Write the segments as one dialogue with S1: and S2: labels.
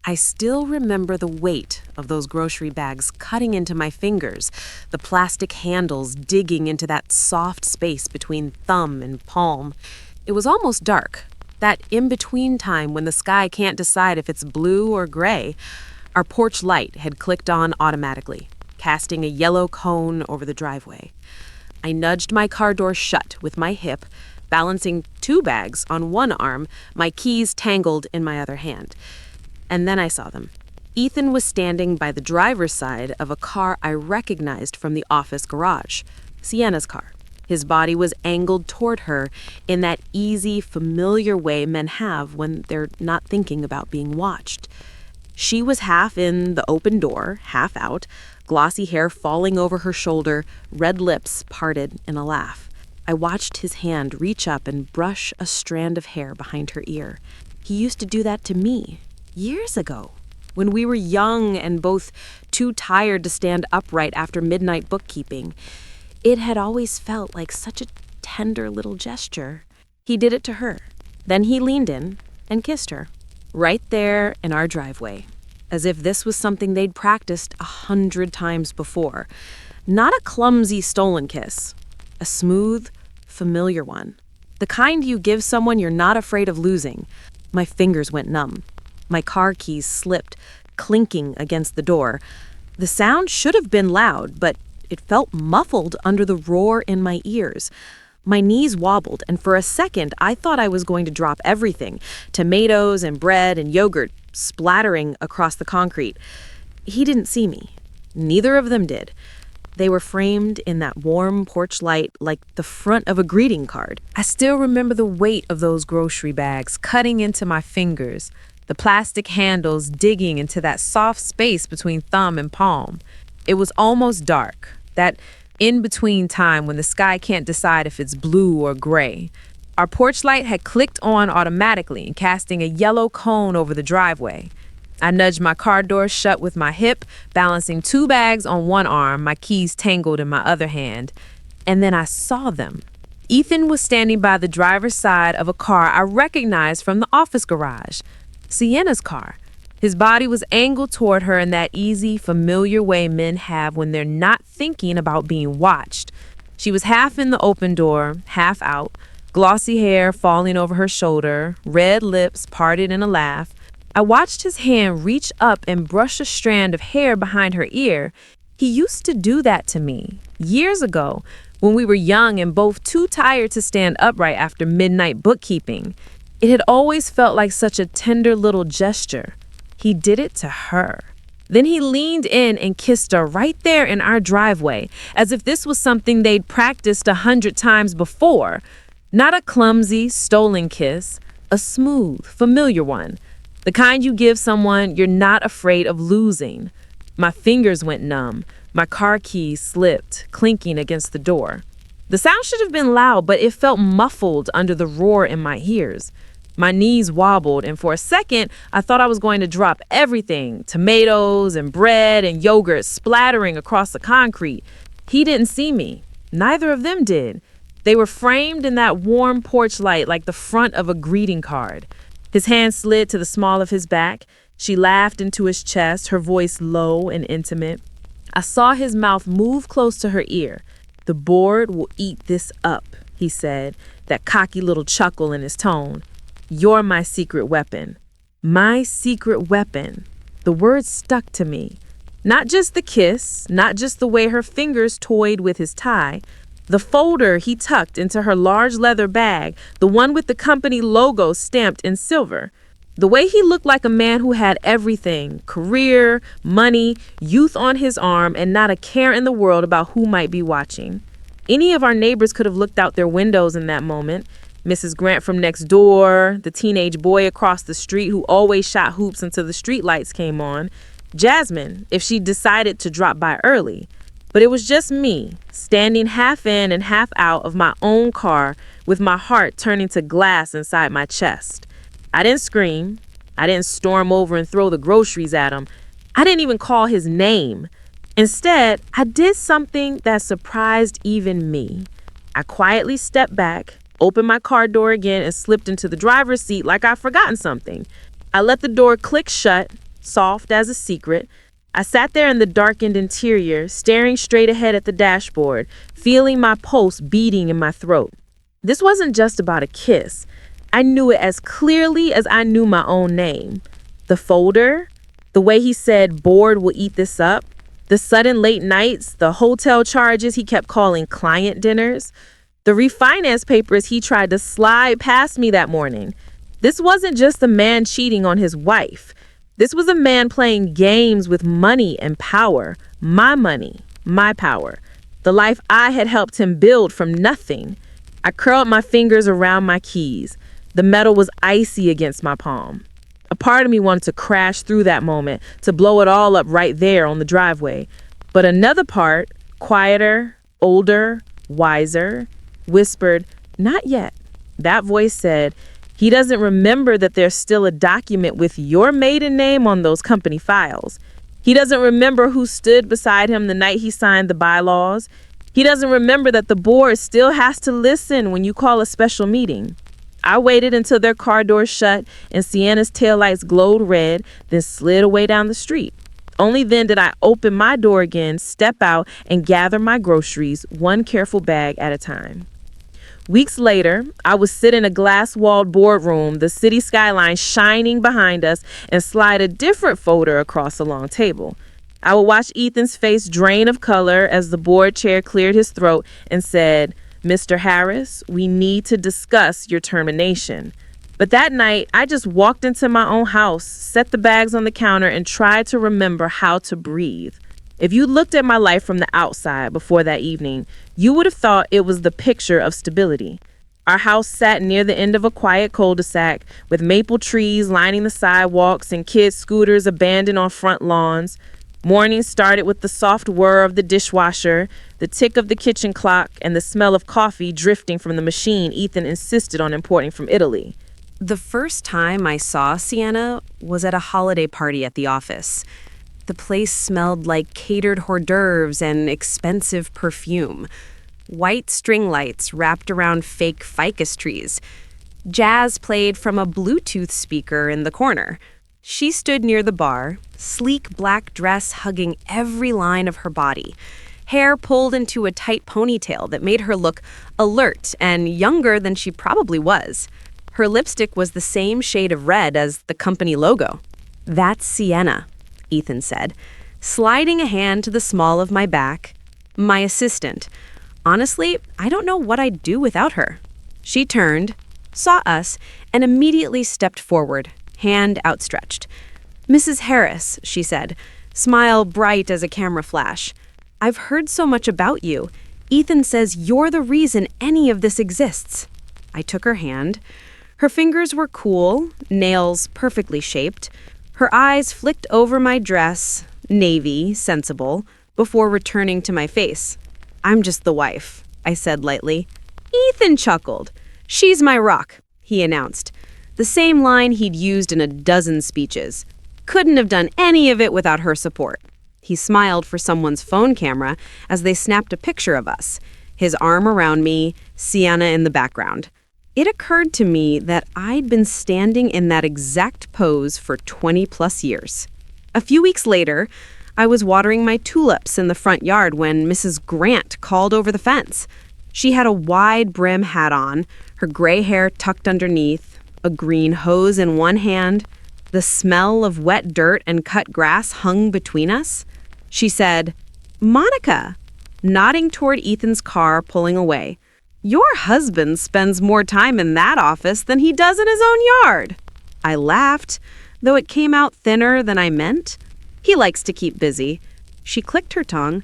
S1: I still remember the weight of those grocery bags cutting into my fingers, the plastic handles digging into that soft space between thumb and palm. It was almost dark, that in-between time when the sky can't decide if it's blue or gray. Our porch light had clicked on automatically, casting a yellow cone over the driveway. I nudged my car door shut with my hip, balancing 2 bags on one arm, my keys tangled in my other hand. And then I saw them. Ethan was standing by the driver's side of a car I recognized from the office garage, Sienna's car. His body was angled toward her in that easy, familiar way men have when they're not thinking about being watched. She was half in the open door, half out, glossy hair falling over her shoulder, red lips parted in a laugh. I watched his hand reach up and brush a strand of hair behind her ear. He used to do that to me. Years ago, when we were young and both too tired to stand upright after midnight bookkeeping. It had always felt like such a tender little gesture. He did it to her. Then he leaned in and kissed her, right there in our driveway, as if this was something they'd practiced 100 times before. Not a clumsy stolen kiss, a smooth, familiar one. The kind you give someone you're not afraid of losing. My fingers went numb. My car keys slipped, clinking against the door. The sound should have been loud, but it felt muffled under the roar in my ears. My knees wobbled, and for a second, I thought I was going to drop everything, tomatoes and bread and yogurt splattering across the concrete. He didn't see me. Neither of them did. They were framed in that warm porch light like the front of a greeting card. I still remember the weight of those grocery bags cutting into my fingers, the plastic handles digging into that soft space between thumb and palm. It was almost dark, that in-between time when the sky can't decide if it's blue or gray. Our porch light had clicked on automatically and casting a yellow cone over the driveway. I nudged my car door shut with my hip, balancing 2 bags on one arm, my keys tangled in my other hand. And then I saw them. Ethan was standing by the driver's side of a car I recognized from the office garage, Sienna's car. His body was angled toward her in that easy, familiar way men have when they're not thinking about being watched. She was half in the open door, half out, glossy hair falling over her shoulder, red lips parted in a laugh. I watched his hand reach up and brush a strand of hair behind her ear. He used to do that to me, years ago, when we were young and both too tired to stand upright after midnight bookkeeping. It had always felt like such a tender little gesture. He did it to her. Then he leaned in and kissed her right there in our driveway, as if this was something they'd practiced 100 times before. Not a clumsy, stolen kiss, a smooth, familiar one. The kind you give someone you're not afraid of losing. My fingers went numb. My car keys slipped, clinking against the door. The sound should have been loud, but it felt muffled under the roar in my ears. My knees wobbled, and for a second, I thought I was going to drop everything, tomatoes and bread and yogurt splattering across the concrete. He didn't see me. Neither of them did. They were framed in that warm porch light like the front of a greeting card. His hand slid to the small of his back. She laughed into his chest, her voice low and intimate. I saw his mouth move close to her ear. "The board will eat this up," he said, that cocky little chuckle in his tone. "You're my secret weapon." My secret weapon. The words stuck to me. Not just the kiss, not just the way her fingers toyed with his tie. The folder he tucked into her large leather bag, the one with the company logo stamped in silver. The way he looked like a man who had everything, career, money, youth on his arm, and not a care in the world about who might be watching. Any of our neighbors could have looked out their windows in that moment. Mrs. Grant from next door, the teenage boy across the street who always shot hoops until the streetlights came on, Jasmine, if she decided to drop by early. But it was just me, standing half in and half out of my own car with my heart turning to glass inside my chest. I didn't scream. I didn't storm over and throw the groceries at him. I didn't even call his name. Instead, I did something that surprised even me. I quietly stepped back, opened my car door again, and slipped into the driver's seat like I'd forgotten something. I let the door click shut,
S2: soft as a secret. I sat there in the darkened interior, staring straight ahead at the dashboard, feeling my pulse beating in my throat. This wasn't just about a kiss. I knew it as clearly as I knew my own name. The folder, the way he said bored will eat this up, the sudden late nights, the hotel charges he kept calling client dinners, the refinance papers he tried to slide past me that morning. This wasn't just a man cheating on his wife. This was a man playing games with money and power. My money, my power. The life I had helped him build from nothing. I curled my fingers around my keys. The metal was icy against my palm. A part of me wanted to crash through that moment, to blow it all up right there on the driveway. But another part, quieter, older, wiser, whispered, "Not yet." That voice said, "He doesn't remember that there's still a document with your maiden name on those company files. He doesn't remember who stood beside him the night he signed the bylaws. He doesn't remember that the board still has to listen when you call a special meeting." I waited until their car doors shut and Sienna's taillights glowed red, then slid away down the street. Only then did I open my door again, step out, and gather my groceries, one careful bag at a time. Weeks later, I would sit in a glass-walled boardroom, the city skyline shining behind us, and slide a different folder across a long table. I would watch Ethan's face drain of color as the board chair cleared his throat and said, "Mr. Harris, we need to discuss your termination." But that night, I just walked into my own house, set the bags on the counter, and tried to remember how to breathe. If you looked at my life from the outside before that evening, you would have thought it was the picture of stability. Our house sat near the end of a quiet cul-de-sac with maple trees lining the sidewalks and kids' scooters abandoned on front lawns. Mornings started with the soft whir of the dishwasher, the tick of the kitchen clock, and the smell of coffee drifting from the machine Ethan insisted on importing from Italy.
S1: The first time I saw Sienna was at a holiday party at the office. The place smelled like catered hors d'oeuvres and expensive perfume. White string lights wrapped around fake ficus trees. Jazz played from a Bluetooth speaker in the corner. She stood near the bar, sleek black dress hugging every line of her body, hair pulled into a tight ponytail that made her look alert and younger than she probably was. Her lipstick was the same shade of red as the company logo. "That's Sienna," Ethan said, sliding a hand to the small of my back. "My assistant. Honestly, I don't know what I'd do without her." She turned, saw us, and immediately stepped forward, hand outstretched. "Mrs. Harris," she said, smile bright as a camera flash. "I've heard so much about you. Ethan says you're the reason any of this exists." I took her hand. Her fingers were cool, nails perfectly shaped. Her eyes flicked over my dress, navy, sensible, before returning to my face. "I'm just the wife," I said lightly. Ethan chuckled. "She's my rock," he announced. The same line he'd used in a dozen speeches. Couldn't have done any of it without her support. He smiled for someone's phone camera as they snapped a picture of us, his arm around me, Sienna in the background. It occurred to me that I'd been standing in that exact pose for 20 plus years. A few weeks later, I was watering my tulips in the front yard when Mrs. Grant called over the fence. She had a wide brim hat on, her gray hair tucked underneath, a green hose in one hand. The smell of wet dirt and cut grass hung between us. She said, "Monica," nodding toward Ethan's car pulling away. "Your husband spends more time in that office than he does in his own yard." I laughed, though it came out thinner than I meant. He likes to keep busy. She clicked her tongue.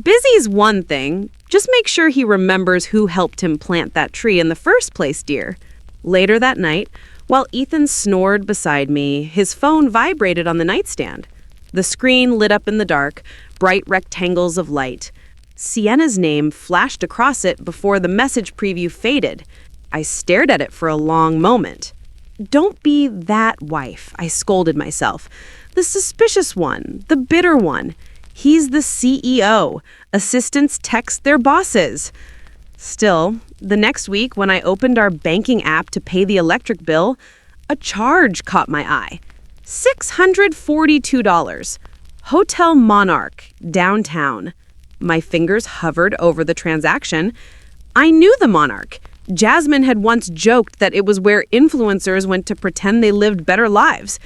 S1: "Busy's one thing. Just make sure he remembers who helped him plant that tree in the first place, dear." Later that night, while Ethan snored beside me, his phone vibrated on the nightstand. The screen lit up in the dark, bright rectangles of light. Sienna's name flashed across it before the message preview faded. I stared at it for a long moment. "Don't be that wife," I scolded myself. "The suspicious one, the bitter one. He's the CEO. Assistants text their bosses." Still, the next week when I opened our banking app to pay the electric bill, a charge caught my eye. $642. Hotel Monarch, downtown. My fingers hovered over the transaction. I knew the Monarch. Jasmine had once joked that it was where influencers went to pretend they lived better lives.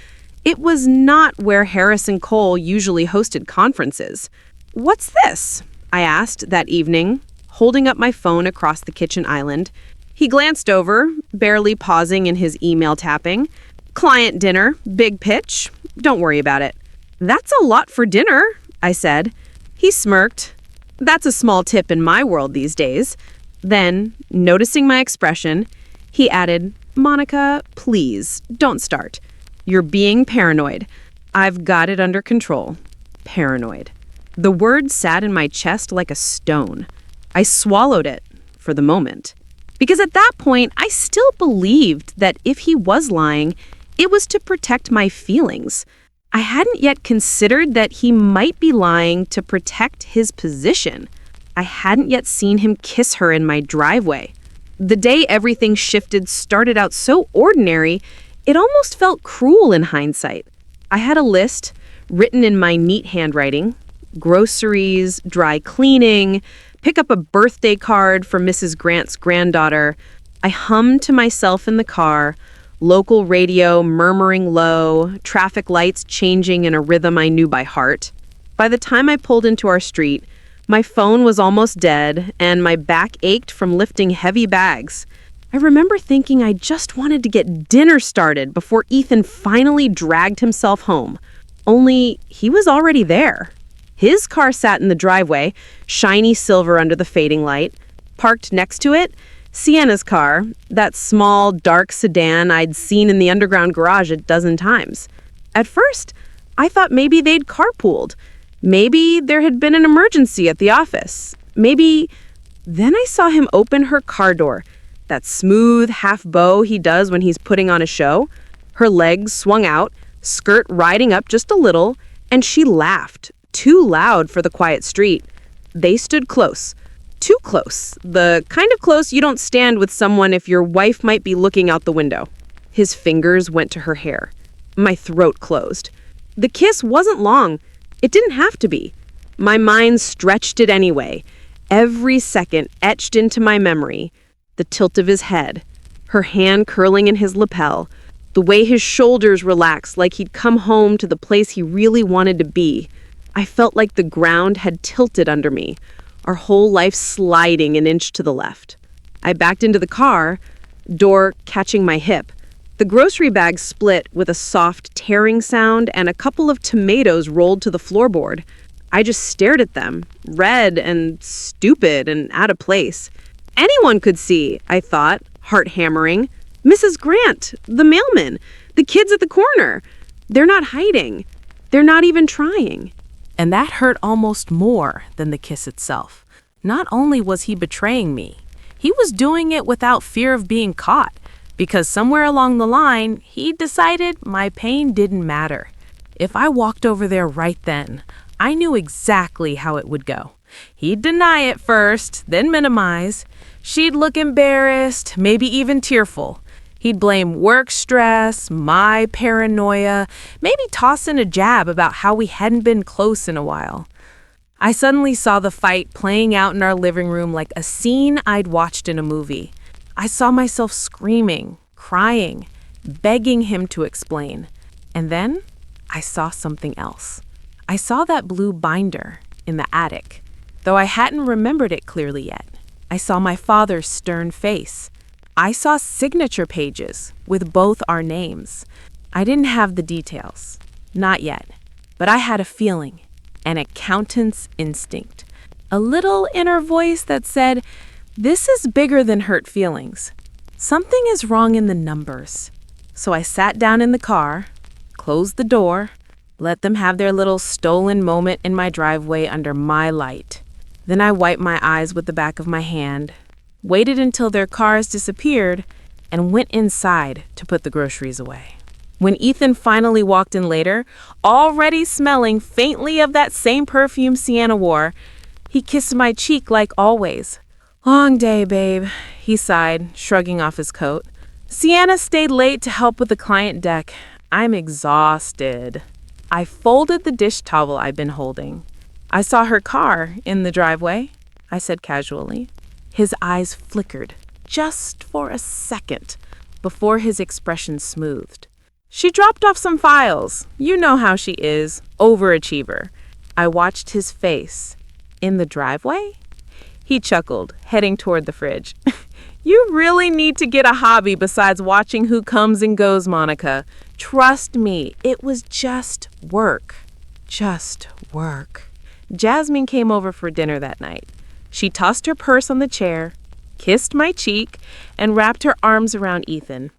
S1: It was not where Harrison Cole usually hosted conferences. "What's this?" I asked that evening, holding up my phone across the kitchen island. He glanced over, barely pausing in his email tapping. "Client dinner, big pitch. Don't worry about it." "That's a lot for dinner," I said. He smirked. "That's a small tip in my world these days." Then, noticing my expression, he added, "Monica, please, don't start. You're being paranoid. I've got it under control." Paranoid. The word sat in my chest like a stone. I swallowed it, for the moment. Because at that point, I still believed that if he was lying, it was to protect my feelings. I hadn't yet considered that he might be lying to protect his position. I hadn't yet seen him kiss her in my driveway. The day everything shifted started out so ordinary, it almost felt cruel in hindsight. I had a list, written in my neat handwriting: groceries, dry cleaning, pick up a birthday card for Mrs. Grant's granddaughter. I hummed to myself in the car, local radio murmuring low, traffic lights changing in a rhythm I knew by heart. By the time I pulled into our street, my phone was almost dead, and my back ached from lifting heavy bags. I remember thinking I just wanted to get dinner started before Ethan finally dragged himself home. Only he was already there. His car sat in the driveway, shiny silver under the fading light. Parked next to it, Sienna's car, that small, dark sedan I'd seen in the underground garage a dozen times. At first, I thought maybe they'd carpooled. Maybe there had been an emergency at the office. Maybe... Then I saw him open her car door, that smooth half bow he does when he's putting on a show. Her legs swung out, skirt riding up just a little, and she laughed, too loud for the quiet street. They stood close. Too close. The kind of close you don't stand with someone if your wife might be looking out the window. His fingers went to her hair. My throat closed. The kiss wasn't long. It didn't have to be. My mind stretched it anyway. Every second etched into my memory. The tilt of his head, her hand curling in his lapel, the way his shoulders relaxed like he'd come home to the place he really wanted to be. I felt like the ground had tilted under me, our whole life sliding an inch to the left. I backed into the car, door catching my hip. The grocery bag split with a soft tearing sound, and a couple of tomatoes rolled to the floorboard. I just stared at them, red and stupid and out of place. Anyone could see, I thought, heart hammering. Mrs. Grant, the mailman, the kids at the corner. They're not hiding. They're not even trying.
S2: And that hurt almost more than the kiss itself. Not only was he betraying me, he was doing it without fear of being caught, because somewhere along the line, he decided my pain didn't matter. If I walked over there right then, I knew exactly how it would go. He'd deny it first, then minimize. She'd look embarrassed, maybe even tearful. He'd blame work stress, my paranoia, maybe toss in a jab about how we hadn't been close in a while. I suddenly saw the fight playing out in our living room like a scene I'd watched in a movie. I saw myself screaming, crying, begging him to explain. And then I saw something else. I saw that blue binder in the attic, though I hadn't remembered it clearly yet. I saw my father's stern face. I saw signature pages with both our names. I didn't have the details, not yet, but I had a feeling, an accountant's instinct, a little inner voice that said, "This is bigger than hurt feelings. Something is wrong in the numbers." So I sat down in the car, closed the door, let them have their little stolen moment in my driveway under my light. Then I wiped my eyes with the back of my hand, waited until their cars disappeared, and went inside to put the groceries away. When Ethan finally walked in later, already smelling faintly of that same perfume Sienna wore, he kissed my cheek like always. "Long day, babe," he sighed, shrugging off his coat. Sienna stayed late to help with the client deck. I'm exhausted. I folded the dish towel I'd been holding. I saw her car in the driveway, I said casually. His eyes flickered, just for a second, before his expression smoothed. She dropped off some files. You know how she is, overachiever. I watched his face. In the driveway? He chuckled, heading toward the fridge. You really need to get a hobby besides watching who comes and goes, Monica. Trust me, it was just work. Just work. Jasmine came over for dinner that night. She tossed her purse on the chair, kissed my cheek, and wrapped her arms around Ethan.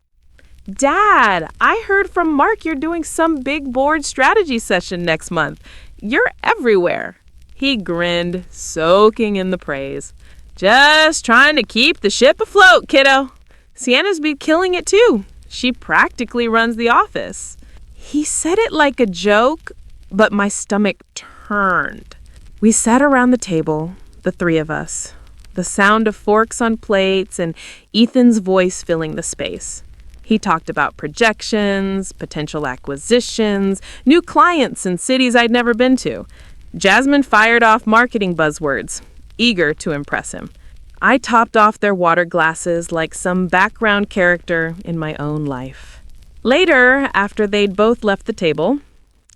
S2: Dad, I heard from Mark you're doing some big board strategy session next month. You're everywhere. He grinned, soaking in the praise. Just trying to keep the ship afloat, kiddo. Sienna's been killing it too. She practically runs the office. He said it like a joke, but my stomach turned. We sat around the table, the three of us, the sound of forks on plates and Ethan's voice filling the space. He talked about projections, potential acquisitions, new clients in cities I'd never been to. Jasmine fired off marketing buzzwords, eager to impress him. I topped off their water glasses like some background character in my own life. Later, after they'd both left the table,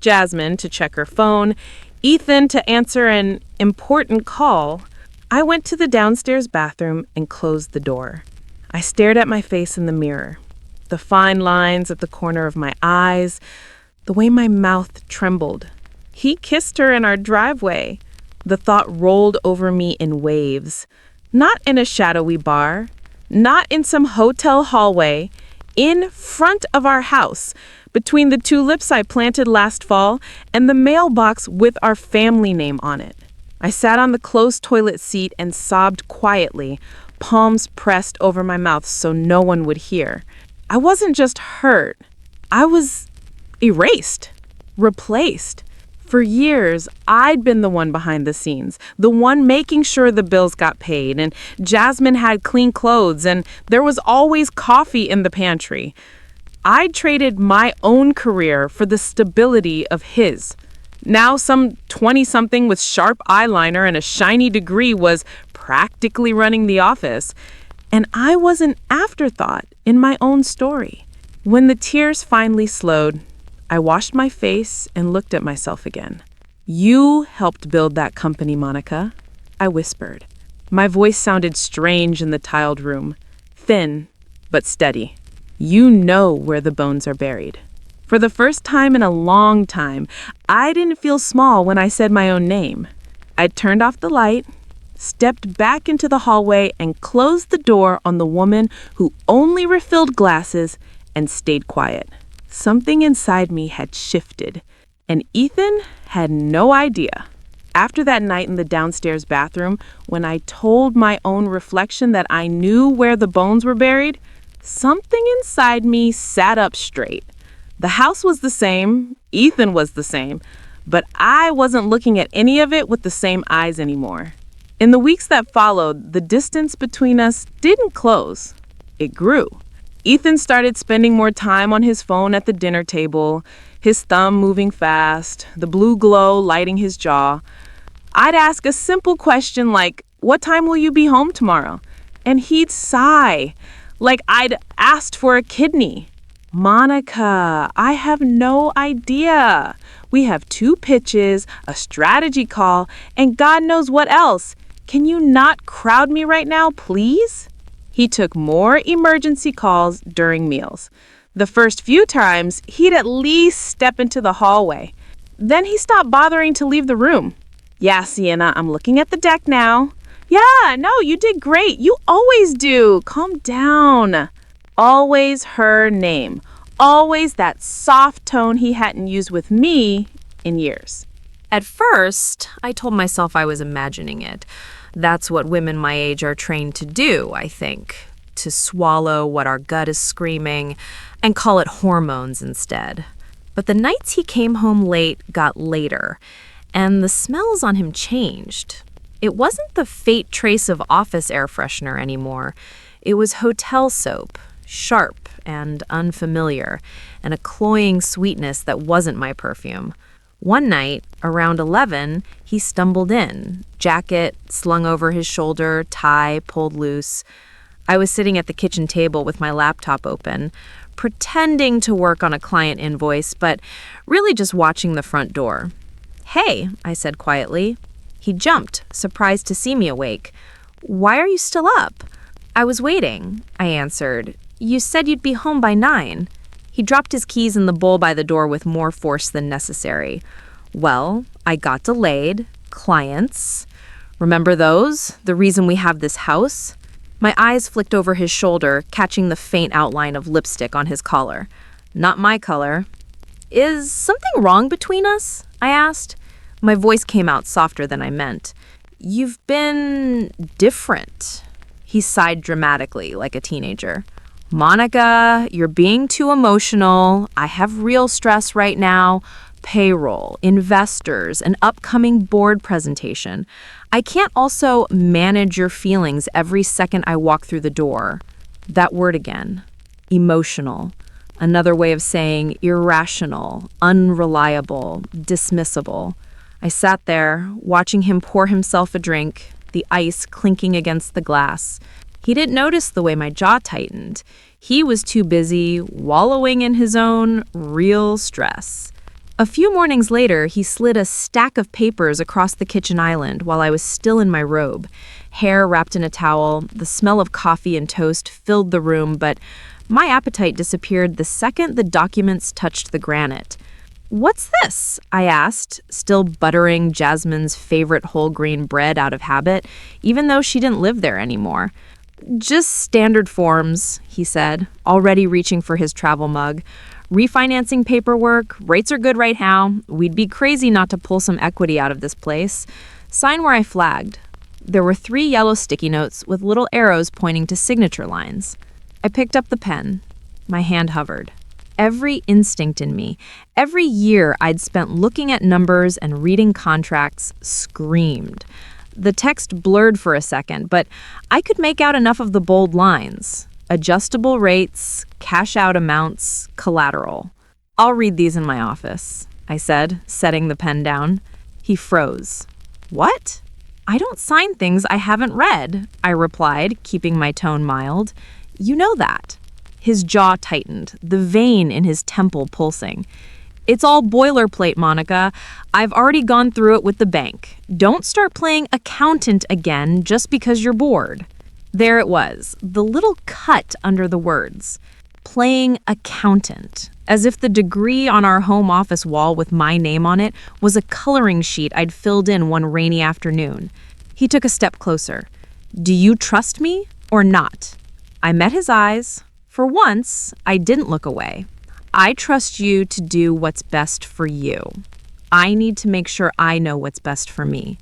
S2: Jasmine to check her phone, Ethan to answer an important call, I went to the downstairs bathroom and closed the door. I stared at my face in the mirror, the fine lines at the corner of my eyes, the way my mouth trembled. He kissed her in our driveway. The thought rolled over me in waves. Not in a shadowy bar, not in some hotel hallway, in front of our house, between the tulips I planted last fall and the mailbox with our family name on it. I sat on the closed toilet seat and sobbed quietly, palms pressed over my mouth so no one would hear. I wasn't just hurt. I was erased, replaced. For years, I'd been the one behind the scenes, the one making sure the bills got paid, and Jasmine had clean clothes, and there was always coffee in the pantry. I'd traded my own career for the stability of his. Now some 20-something with sharp eyeliner and a shiny degree was practically running the office, and I was an afterthought in my own story. When the tears finally slowed, I washed my face and looked at myself again. You helped build that company, Monica, I whispered. My voice sounded strange in the tiled room, thin but steady. You know where the bones are buried. For the first time in a long time, I didn't feel small when I said my own name. I turned off the light, stepped back into the hallway, and closed the door on the woman who only refilled glasses and stayed quiet. Something inside me had shifted, and Ethan had no idea. After that night in the downstairs bathroom, when I told my own reflection that I knew where the bones were buried, something inside me sat up straight. The house was the same, Ethan was the same, but I wasn't looking at any of it with the same eyes anymore. In the weeks that followed, the distance between us didn't close. It grew. Ethan started spending more time on his phone at the dinner table, his thumb moving fast, the blue glow lighting his jaw. I'd ask a simple question like, "What time will you be home tomorrow?" And he'd sigh, like I'd asked for a kidney. Monica, I have no idea. We have 2 pitches, a strategy call, and God knows what else. Can you not crowd me right now, please? He took more emergency calls during meals. The first few times, he'd at least step into the hallway. Then he stopped bothering to leave the room. Yeah, Sienna, I'm looking at the deck now. Yeah, no, you did great. You always do. Calm down. Always her name. Always that soft tone he hadn't used with me in years.
S1: At first, I told myself I was imagining it. That's what women my age are trained to do, I think. To swallow what our gut is screaming and call it hormones instead. But the nights he came home late got later, and the smells on him changed. It wasn't the faint trace of office air freshener anymore. It was hotel soap, sharp
S2: and unfamiliar, and a cloying sweetness that wasn't my perfume. One night, around 11, he stumbled in, jacket slung over his shoulder, tie pulled loose. I was sitting at the kitchen table with my laptop open, pretending to work on a client invoice, but really just watching the front door. "Hey," I said quietly. He jumped, surprised to see me awake. "Why are you still up?" "I was waiting," I answered. "You said you'd be home by 9. He dropped his keys in the bowl by the door with more force than necessary. "Well, I got delayed. Clients. Remember those? The reason we have this house?" My eyes flicked over his shoulder, catching the faint outline of lipstick on his collar. Not my color. "Is something wrong between us?" I asked. My voice came out softer than I meant. "You've been different." He sighed dramatically, like a teenager. "Monica, you're being too emotional. I have real stress right now. Payroll, investors, an upcoming board presentation. I can't also manage your feelings every second I walk through the door." That word again. Emotional. Another way of saying irrational, unreliable, dismissible. I sat there, watching him pour himself a drink, the ice clinking against the glass. He didn't notice the way my jaw tightened. He was too busy wallowing in his own real stress. A few mornings later, he slid a stack of papers across the kitchen island while I was still in my robe. Hair wrapped in a towel, the smell of coffee and toast filled the room, but my appetite disappeared the second the documents touched the granite. "What's this?" I asked, still buttering Jasmine's favorite whole grain bread out of habit, even though she didn't live there anymore. "Just standard forms," he said, already reaching for his travel mug. "Refinancing paperwork, rates are good right now. We'd be crazy not to pull some equity out of this place. Sign where I flagged." There were 3 yellow sticky notes with little arrows pointing to signature lines. I picked up the pen. My hand hovered. Every instinct in me, every year I'd spent looking at numbers and reading contracts, screamed. The text blurred for a second, but I could make out enough of the bold lines. Adjustable rates, cash out amounts, collateral. "I'll read these in my office," I said, setting the pen down. He froze. "What?" "I don't sign things I haven't read," I replied, keeping my tone mild. "You know that." His jaw tightened, the vein in his temple pulsing. "It's all boilerplate, Monica. I've already gone through it with the bank. Don't start playing accountant again just because you're bored." There it was, the little cut under the words. Playing accountant. As if the degree on our home office wall with my name on it was a coloring sheet I'd filled in one rainy afternoon. He took a step closer. "Do you trust me or not?" I met his eyes. For once, I didn't look away. "I trust you to do what's best for you. I need to make sure I know what's best for me."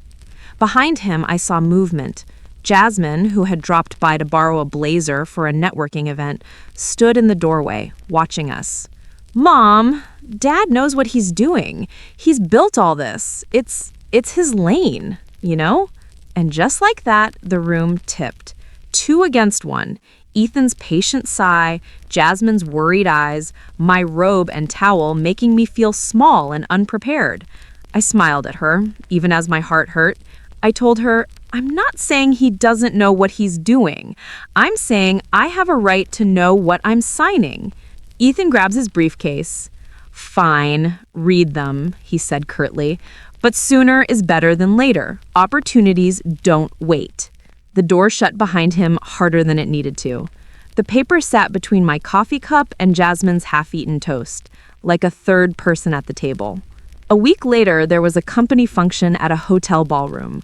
S2: Behind him, I saw movement. Jasmine, who had dropped by to borrow a blazer for a networking event, stood in the doorway, watching us. "Mom, Dad knows what he's doing. He's built all this. It's his lane, you know?" And just like that, the room tipped. 2 against 1. Ethan's patient sigh, Jasmine's worried eyes, my robe and towel making me feel small and unprepared. I smiled at her, even as my heart hurt. I told her, "I'm not saying he doesn't know what he's doing. I'm saying I have a right to know what I'm signing." Ethan grabs his briefcase. "Fine, read them," he said curtly. "But sooner is better than later. Opportunities don't wait." The door shut behind him harder than it needed to. The paper sat between my coffee cup and Jasmine's half-eaten toast, like a third person at the table. A week later, there was a company function at a hotel ballroom.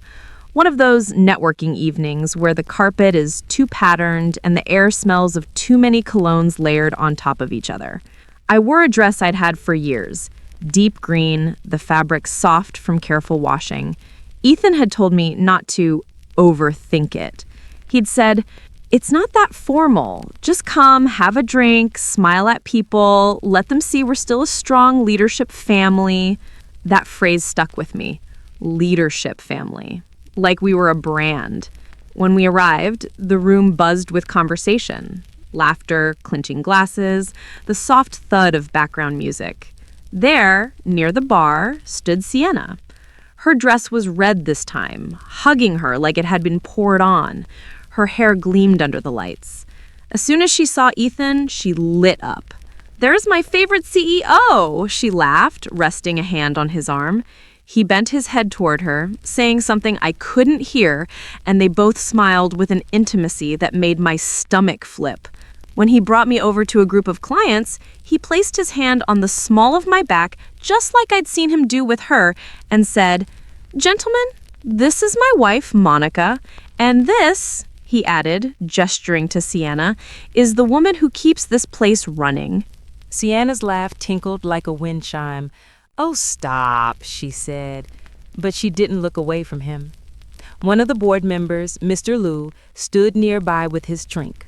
S2: One of those networking evenings where the carpet is too patterned and the air smells of too many colognes layered on top of each other. I wore a dress I'd had for years, deep green, the fabric soft from careful washing. Ethan had told me not to overthink it. He'd said, "It's not that formal. Just come, have a drink, smile at people, let them see we're still a strong leadership family." That phrase stuck with me. Leadership family. Like we were a brand. When we arrived, the room buzzed with conversation.
S1: Laughter, clinching glasses, the soft thud of background music. There, near the bar, stood Sienna. Her dress was red this time, hugging her like it had been poured on. Her hair gleamed under the lights. As soon as she saw Ethan, she lit up. "There's my favorite CEO," she laughed, resting a hand on his arm. He bent his head toward her, saying something I couldn't hear, and they both smiled with an intimacy that made my stomach flip. When he brought me over to a group of clients, he placed his hand on the small of my back, just like I'd seen him do with her, and said, "Gentlemen, this is my wife, Monica, and this," he added, gesturing to Sienna, "is the woman who keeps this place running."
S3: Sienna's laugh tinkled like a wind chime. "Oh, stop," she said, but she didn't look away from him. One of the board members, Mr. Liu, stood nearby with his drink.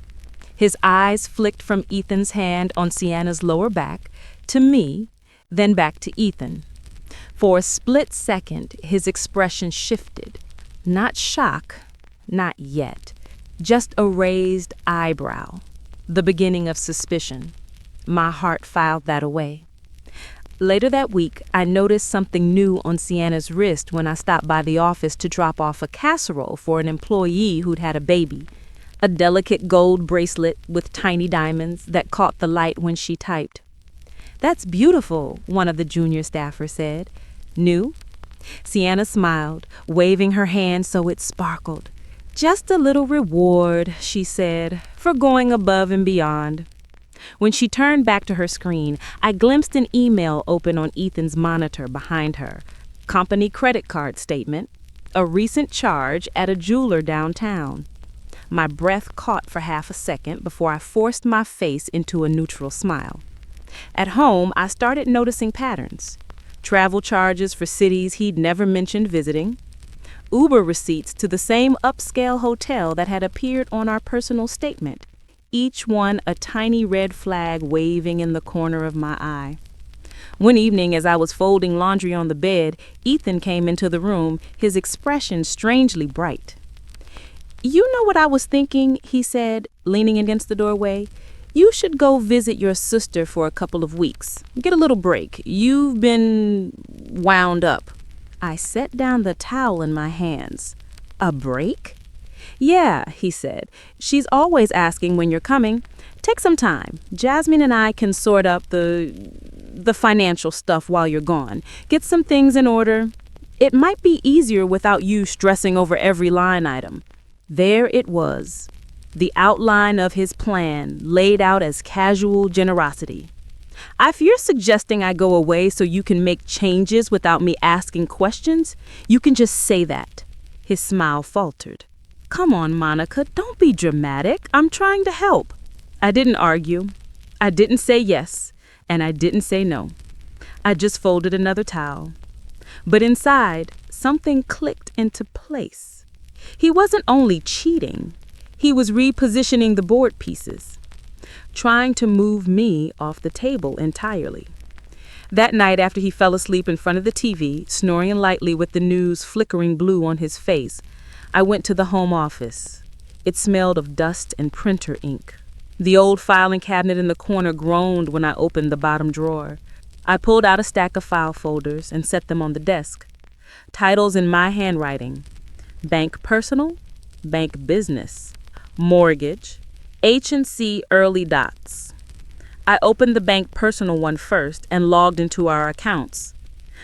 S3: His eyes flicked from Ethan's hand on Sienna's lower back to me, then back to Ethan. For a split second, his expression shifted. Not shock, not yet, just a raised eyebrow, the beginning of suspicion. My heart filed that away. Later that week, I noticed something new on Sienna's wrist when I stopped by the office to drop off a casserole for an employee who'd had a baby. A delicate gold bracelet with tiny diamonds that caught the light when she typed. "That's beautiful," one of the junior staffers said. "New?" Sienna smiled, waving her hand so it sparkled. "Just a little reward," she said, "for going above and beyond." When she turned back to her screen, I glimpsed an email open on Ethan's monitor behind her. Company credit card statement. A recent charge at a jeweler downtown. My breath caught for half a second before I forced my face into a neutral smile. At home, I started noticing patterns. Travel charges for cities he'd never mentioned visiting. Uber receipts to the same upscale hotel that had appeared on our personal statement. Each one a tiny red flag waving in the corner of my eye. One evening, as I was folding laundry on the bed, Ethan came into the room, his expression strangely bright. "You know what I was thinking," he said, leaning against the doorway. "You should go visit your sister for a couple of weeks. Get a little break. You've been wound up." I set down the towel in my hands. "A break?" "Yeah," he said. "She's always asking when you're coming. Take some time. Jasmine and I can sort up the financial stuff while you're gone. Get some things in order. It might be easier without you stressing over every line item." There it was, the outline of his plan laid out as casual generosity. "If you're suggesting I go away so you can make changes without me asking questions, you can just say that." His smile faltered. "Come on, Monica, don't be dramatic. I'm trying to help." I didn't argue. I didn't say yes, and I didn't say no. I just folded another towel. But inside, something clicked into place. He wasn't only cheating, he was repositioning the board pieces, trying to move me off the table entirely. That night, after he fell asleep in front of the TV, snoring lightly with the news flickering blue on his face, I went to the home office. It smelled of dust and printer ink. The old filing cabinet in the corner groaned when I opened the bottom drawer. I pulled out a stack of file folders and set them on the desk. Titles in my handwriting: Bank Personal, Bank Business, Mortgage, H&C Early Dots. I opened the Bank Personal one first and logged into our accounts.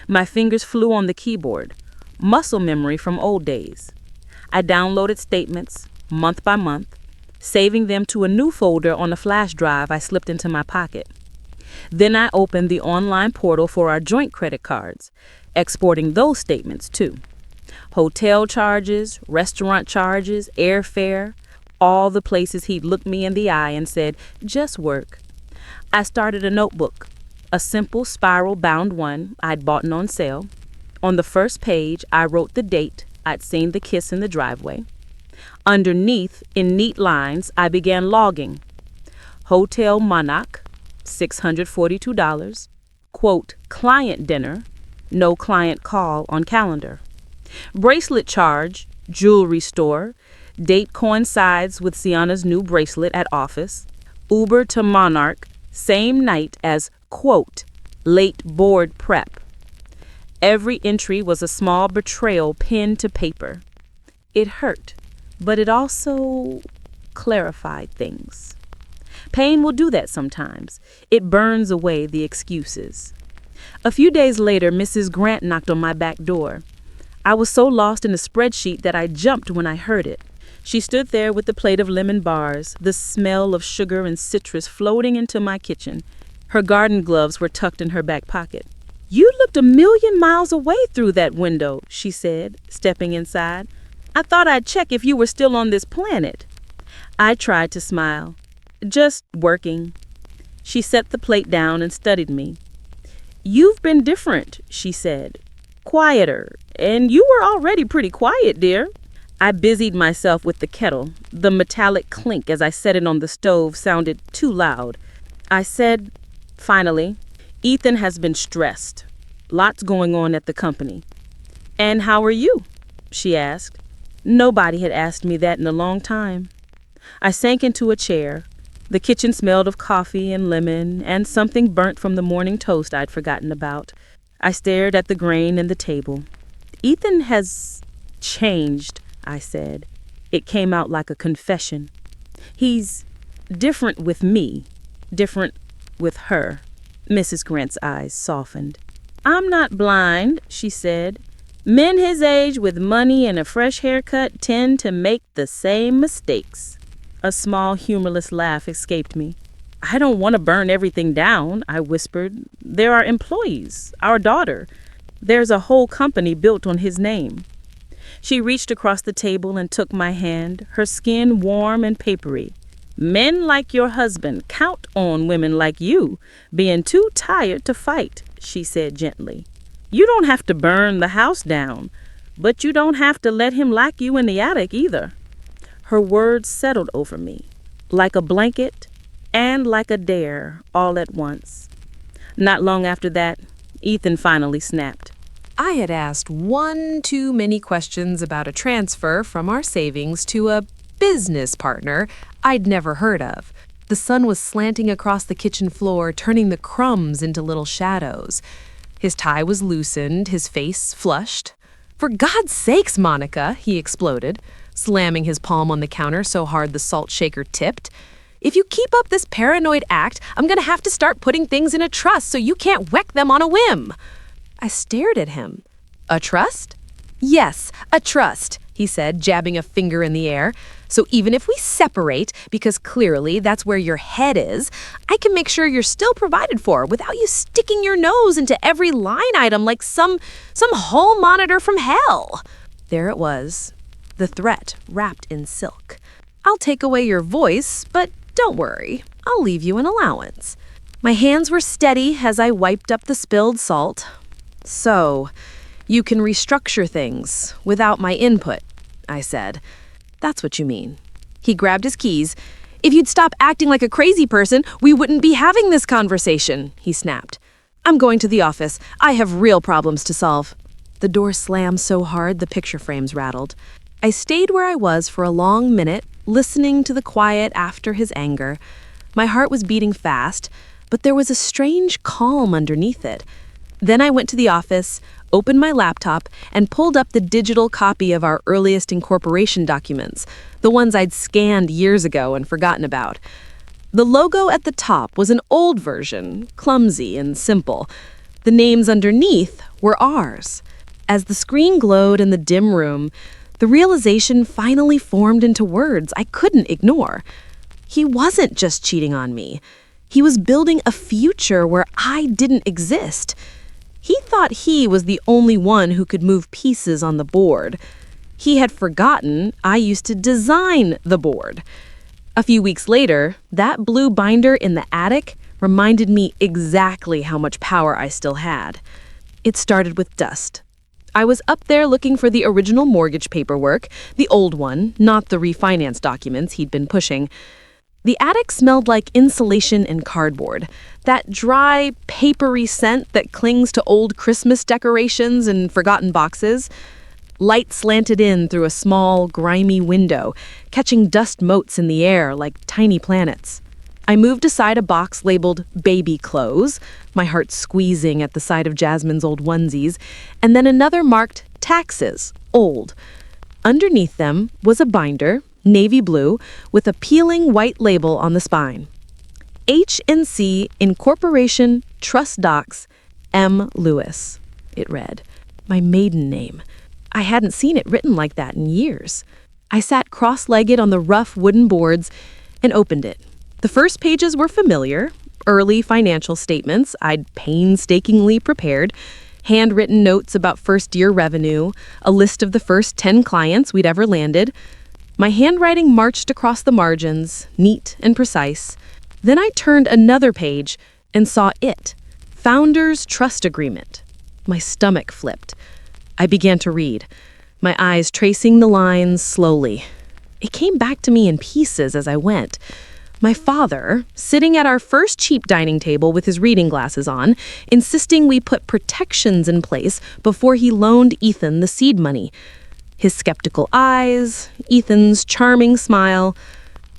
S3: My fingers flew on the keyboard, muscle memory from old days. I downloaded statements, month by month, saving them to a new folder on a flash drive I slipped into my pocket. Then I opened the online portal for our joint credit cards, exporting those statements too. Hotel charges, restaurant charges, airfare, all the places he'd looked me in the eye and said, "Just work." I started a notebook, a simple spiral-bound one I'd bought on sale. On the first page, I wrote the date I'd seen the kiss in the driveway. Underneath, in neat lines, I began logging. Hotel Monarch, $642. Quote, client dinner, no client call on calendar. Bracelet charge, jewelry store, date coincides with Sienna's new bracelet at office.
S2: Uber to Monarch, same night as, quote, late board prep. Every entry was a small betrayal pinned to paper. It hurt, but it also clarified things. Pain will do that sometimes. It burns away the excuses. A few days later, Mrs. Grant knocked on my back door. I was so lost in a spreadsheet that I jumped when I heard it. She stood there with the plate of lemon bars, the smell of sugar and citrus floating into my kitchen. Her garden gloves were tucked in her back pocket. "You looked a million miles away through that window," she said, stepping inside. "I thought I'd check if you were still on this planet." I tried to smile. "Just working." She set the plate down and studied me. "You've been different," she said. "Quieter. And you were already pretty quiet, dear." I busied myself with the kettle. The metallic clink as I set it on the stove sounded too loud. I said, finally, "Ethan has been stressed. Lots going on at the company." "And how are you?" she asked. Nobody had asked me that in a long time. I sank into a chair. The kitchen smelled of coffee and lemon and something burnt from the morning toast I'd forgotten about. I stared at the grain and the table. "Ethan has changed," I said. It came out like a confession. "He's different with me, different with her." Mrs. Grant's eyes softened. "I'm not blind," she said. "Men his age with money and a fresh haircut tend to make the same mistakes." A small, humorless laugh escaped me. "I don't want to burn everything down," I whispered. "There are employees, our daughter. There's a whole company built on his name." She reached across the table and took my hand, her skin warm and papery. "Men like your husband count on women like you being too tired to fight," she said gently. "You don't have to burn the house down, but you don't have to let him lock you in the attic either." Her words settled over me, like a blanket and like a dare all at once. Not long after that, Ethan finally snapped.
S1: I had asked one too many questions about a transfer from our savings to a business partner I'd never heard of. The sun was slanting across the kitchen floor, turning the crumbs into little shadows. His tie was loosened, his face flushed. "For God's sakes, Monica," he exploded, slamming his palm on the counter so hard the salt shaker tipped. "If you keep up this paranoid act, I'm going to have to start putting things in a trust so you can't wreck them on a whim." I stared at him. "A trust?" "Yes, a trust," he said, jabbing a finger in the air. "So even if we separate, because clearly that's where your head is, I can make sure you're still provided for without you sticking your nose into every line item like some hall monitor from hell." There it was, the threat wrapped in silk. "I'll take away your voice, but don't worry, I'll leave you an allowance." My hands were steady as I wiped up the spilled salt. "So, you can restructure things without my input," I said. "That's what you mean." He grabbed his keys. "If you'd stop acting like a crazy person, we wouldn't be having this conversation," he snapped. "I'm going to the office. I have real problems to solve." The door slammed so hard the picture frames rattled. I stayed where I was for a long minute, listening to the quiet after his anger. My heart was beating fast, but there was a strange calm underneath it. Then I went to the office, opened my laptop, and pulled up the digital copy of our earliest incorporation documents, the ones I'd scanned years ago and forgotten about. The logo at the top was an old version, clumsy and simple. The names underneath were ours. As the screen glowed in the dim room, the realization finally formed into words I couldn't ignore. He wasn't just cheating on me. He was building a future where I didn't exist. He thought he was the only one who could move pieces on the board. He had forgotten I used to design the board. A few weeks later, that blue binder in the attic reminded me exactly how much power I still had. It started with dust. I was up there looking for the original mortgage paperwork, the old one, not the refinance documents he'd been pushing. The attic smelled like insulation and cardboard, that dry, papery scent that clings to old Christmas decorations and forgotten boxes. Light slanted in through a small, grimy window, catching dust motes in the air like tiny planets.
S2: I moved aside a box labeled baby clothes, my heart squeezing at the sight of Jasmine's old onesies, and then another marked taxes, old. Underneath them was a binder, navy blue, with a peeling white label on the spine. H&C Incorporation Trust Docs M. Lewis, it read. My maiden name. I hadn't seen it written like that in years. I sat cross-legged on the rough wooden boards and opened it. The first pages were familiar, early financial statements I'd painstakingly prepared, handwritten notes about first-year revenue, a list of the first 10 clients we'd ever landed. My handwriting marched across the margins, neat and precise. Then I turned another page and saw it, Founders Trust Agreement. My stomach flipped. I began to read, my eyes tracing the lines slowly. It came back to me in pieces as I went. My father, sitting at our first cheap dining table with his reading glasses on, insisting we put protections in place before he loaned Ethan the seed money. His skeptical eyes, Ethan's charming smile.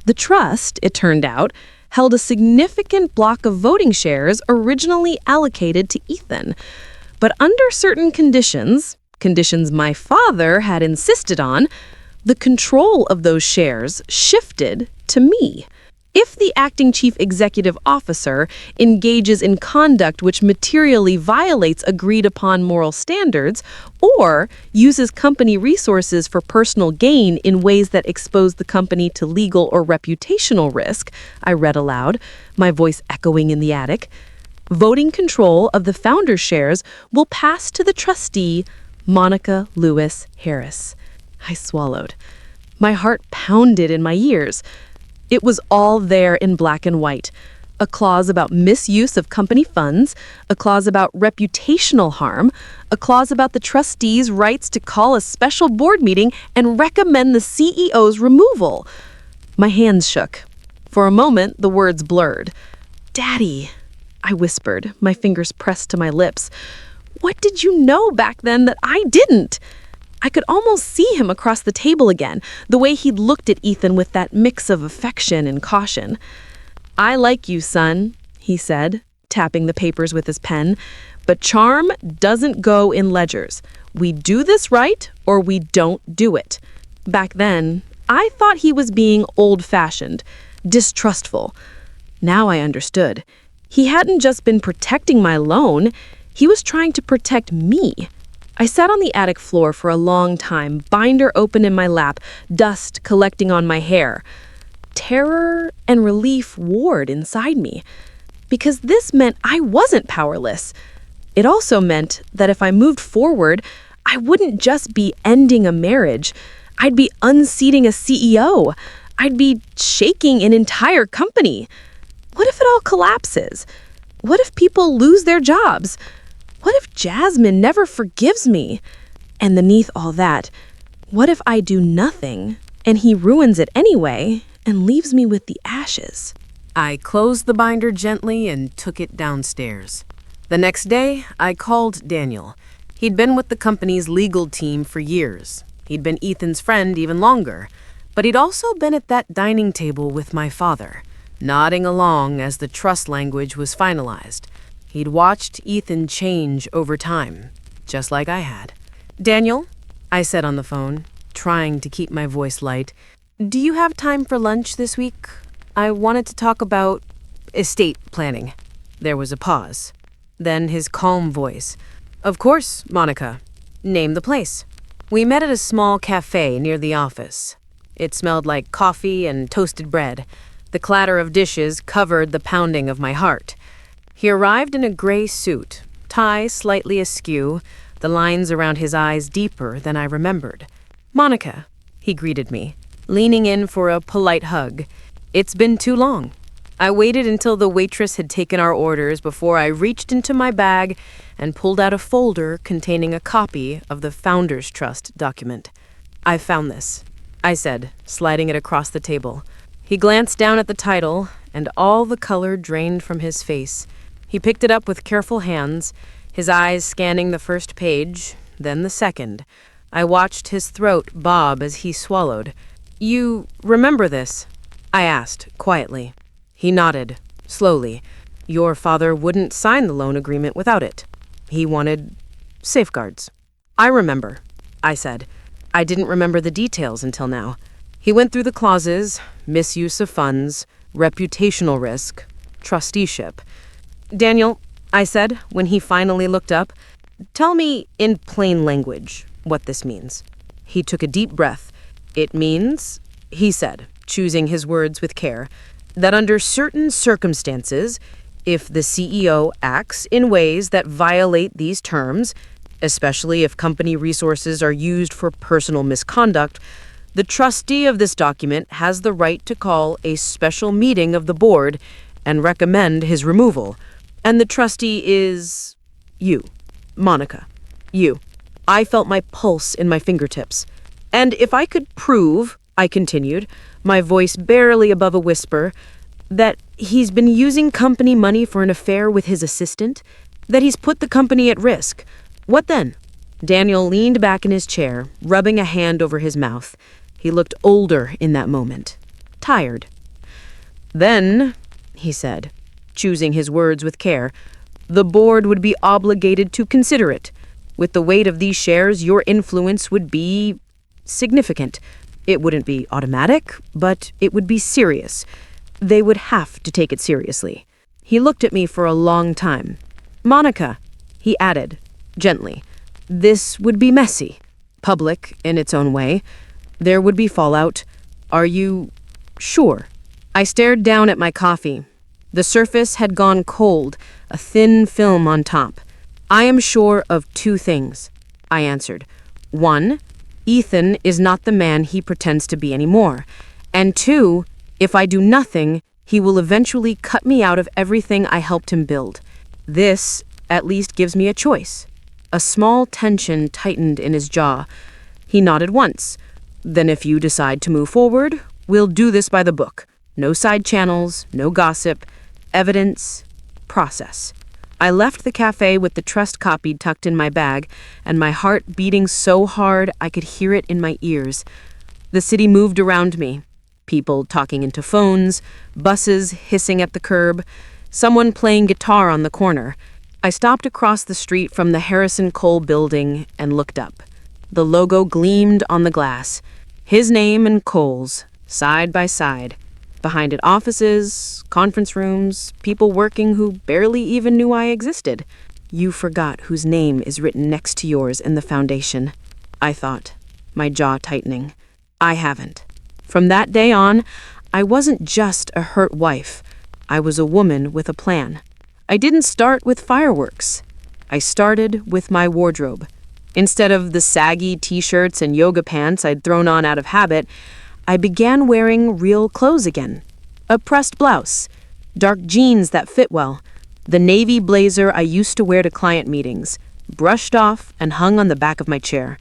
S2: The trust, it turned out, held a significant block of voting shares originally allocated to Ethan. But under certain conditions my father had insisted on, the control of those shares shifted to me. If the acting chief executive officer engages in conduct which materially violates agreed-upon moral standards or uses company resources for personal gain in ways that expose the company to legal or reputational risk, I read aloud, my voice echoing in the attic, voting control of the founder's shares will pass to the trustee, Monica Lewis Harris. I swallowed. My heart pounded in my ears. It was all there in black and white. A clause about misuse of company funds, a clause about reputational harm, a clause about the trustees' rights to call a special board meeting and recommend the CEO's removal. My hands shook. For a moment, the words blurred. "Daddy," I whispered, my fingers pressed to my lips. What did you know back then that I didn't? I could almost see him across the table again, the way he'd looked at Ethan with that mix of affection and caution. "I like you, son," he said, tapping the papers with his pen, "but charm doesn't go in ledgers. We do this right or we don't do it." Back then, I thought he was being old-fashioned, distrustful. Now I understood. He hadn't just been protecting my loan, he was trying to protect me. I sat on the attic floor for a long time, binder open in my lap, dust collecting on my hair. Terror and relief warred inside me, because this meant I wasn't powerless. It also meant that if I moved forward, I wouldn't just be ending a marriage. I'd be unseating a CEO. I'd be shaking an entire company. What if it all collapses? What if people lose their jobs? What if Jasmine never forgives me? And beneath all that, what if I do nothing and he ruins it anyway and leaves me with the ashes?
S1: I closed the binder gently and took it downstairs. The next day, I called Daniel. He'd been with the company's legal team for years. He'd been Ethan's friend even longer. But he'd also been at that dining table with my father, nodding along as the trust language was finalized. He'd watched Ethan change over time, just like I had. "Daniel," I said on the phone, trying to keep my voice light, "do you have time for lunch this week? I wanted to talk about estate planning." There was a pause. Then his calm voice. "Of course, Monica. Name the place." We met at a small cafe near the office. It smelled like coffee and toasted bread. The clatter of dishes covered the pounding of my heart. He arrived in a gray suit, tie slightly askew, the lines around his eyes deeper than I remembered. "Monica," he greeted me, leaning in for a polite hug. "It's been too long." I waited until the waitress had taken our orders before I reached into my bag and pulled out a folder containing a copy of the Founders Trust document. "I found this," I said, sliding it across the table. He glanced down at the title, and all the color drained from his face. He picked it up with careful hands, his eyes scanning the first page, then the second. I watched his throat bob as he swallowed. "You remember this?" I asked, quietly. He nodded, slowly. Your father wouldn't sign the loan agreement without it. He wanted safeguards. I remember, I said. I didn't remember the details until now. He went through the clauses: misuse of funds, reputational risk, trusteeship. Daniel, I said, when he finally looked up, tell me in plain language what this means. He took a deep breath. It means, he said, choosing his words with care, that under certain circumstances, if the CEO acts in ways that violate these terms, especially if company resources are used for personal misconduct, the trustee of this document has the right to call a special meeting of the board and recommend his removal. And the trustee is you, Monica. You. I felt my pulse in my fingertips. And if I could prove, I continued, my voice barely above a whisper, that he's been using company money for an affair with his assistant, that he's put the company at risk, what then? Daniel leaned back in his chair, rubbing a hand over his mouth. He looked older in that moment, tired. Then, he said, choosing his words with care, the board would be obligated to consider it. With the weight of these shares, your influence would be significant. It wouldn't be automatic, but it would be serious. They would have to take it seriously. He looked at me for a long time. Monica, he added, gently, this would be messy, public in its own way. There would be fallout. Are you sure? I stared down at my coffee. The surface had gone cold, a thin film on top. I am sure of two things, I answered. One, Ethan is not the man he pretends to be anymore. And two, if I do nothing, he will eventually cut me out of everything I helped him build. This, at least, gives me a choice. A small tension tightened in his jaw. He nodded once. Then if you decide to move forward, we'll do this by the book. No side channels, no gossip, evidence, process. I left the cafe with the trust copy tucked in my bag and my heart beating so hard I could hear it in my ears. The city moved around me. People talking into phones, buses hissing at the curb, someone playing guitar on the corner. I stopped across the street from the Harrison Cole building and looked up. The logo gleamed on the glass. His name and Cole's, side by side. Behind it, offices, conference rooms, people working who barely even knew I existed. You forgot whose name is written next to yours in the foundation, I thought, my jaw tightening. I haven't. From that day on, I wasn't just a hurt wife. I was a woman with a plan. I didn't start with fireworks. I started with my wardrobe. Instead of the saggy t-shirts and yoga pants I'd thrown on out of habit, I began wearing real clothes again. A pressed blouse, dark jeans that fit well, the navy blazer I used to wear to client meetings, brushed off and hung on the back of my chair.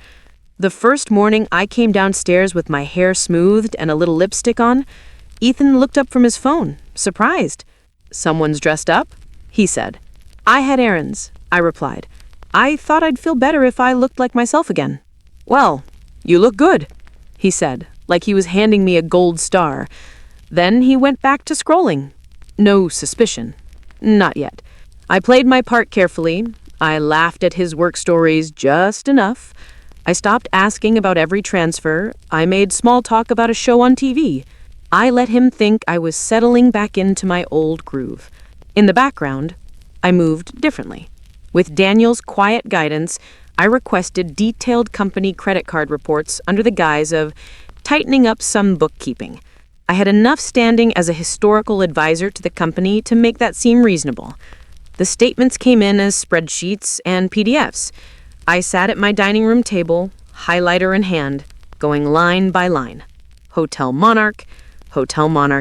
S1: The first morning I came downstairs with my hair smoothed and a little lipstick on, Ethan looked up from his phone, surprised. Someone's dressed up? He said. I had errands, I replied. I thought I'd feel better if I looked like myself again. Well, you look good, he said, like he was handing me a gold star. Then he went back to scrolling. No suspicion. Not yet. I played my part carefully. I laughed at his work stories just enough. I stopped asking about every transfer. I made small talk about a show on TV. I let him think I was settling back into my old groove. In the background, I moved differently. With Daniel's quiet guidance, I requested detailed company credit card reports under the guise of tightening up some bookkeeping. I had enough standing as a historical advisor to the company to make that seem reasonable. The statements came in as spreadsheets and PDFs. I sat at my dining room table, highlighter in hand, going line by line. Hotel Monarch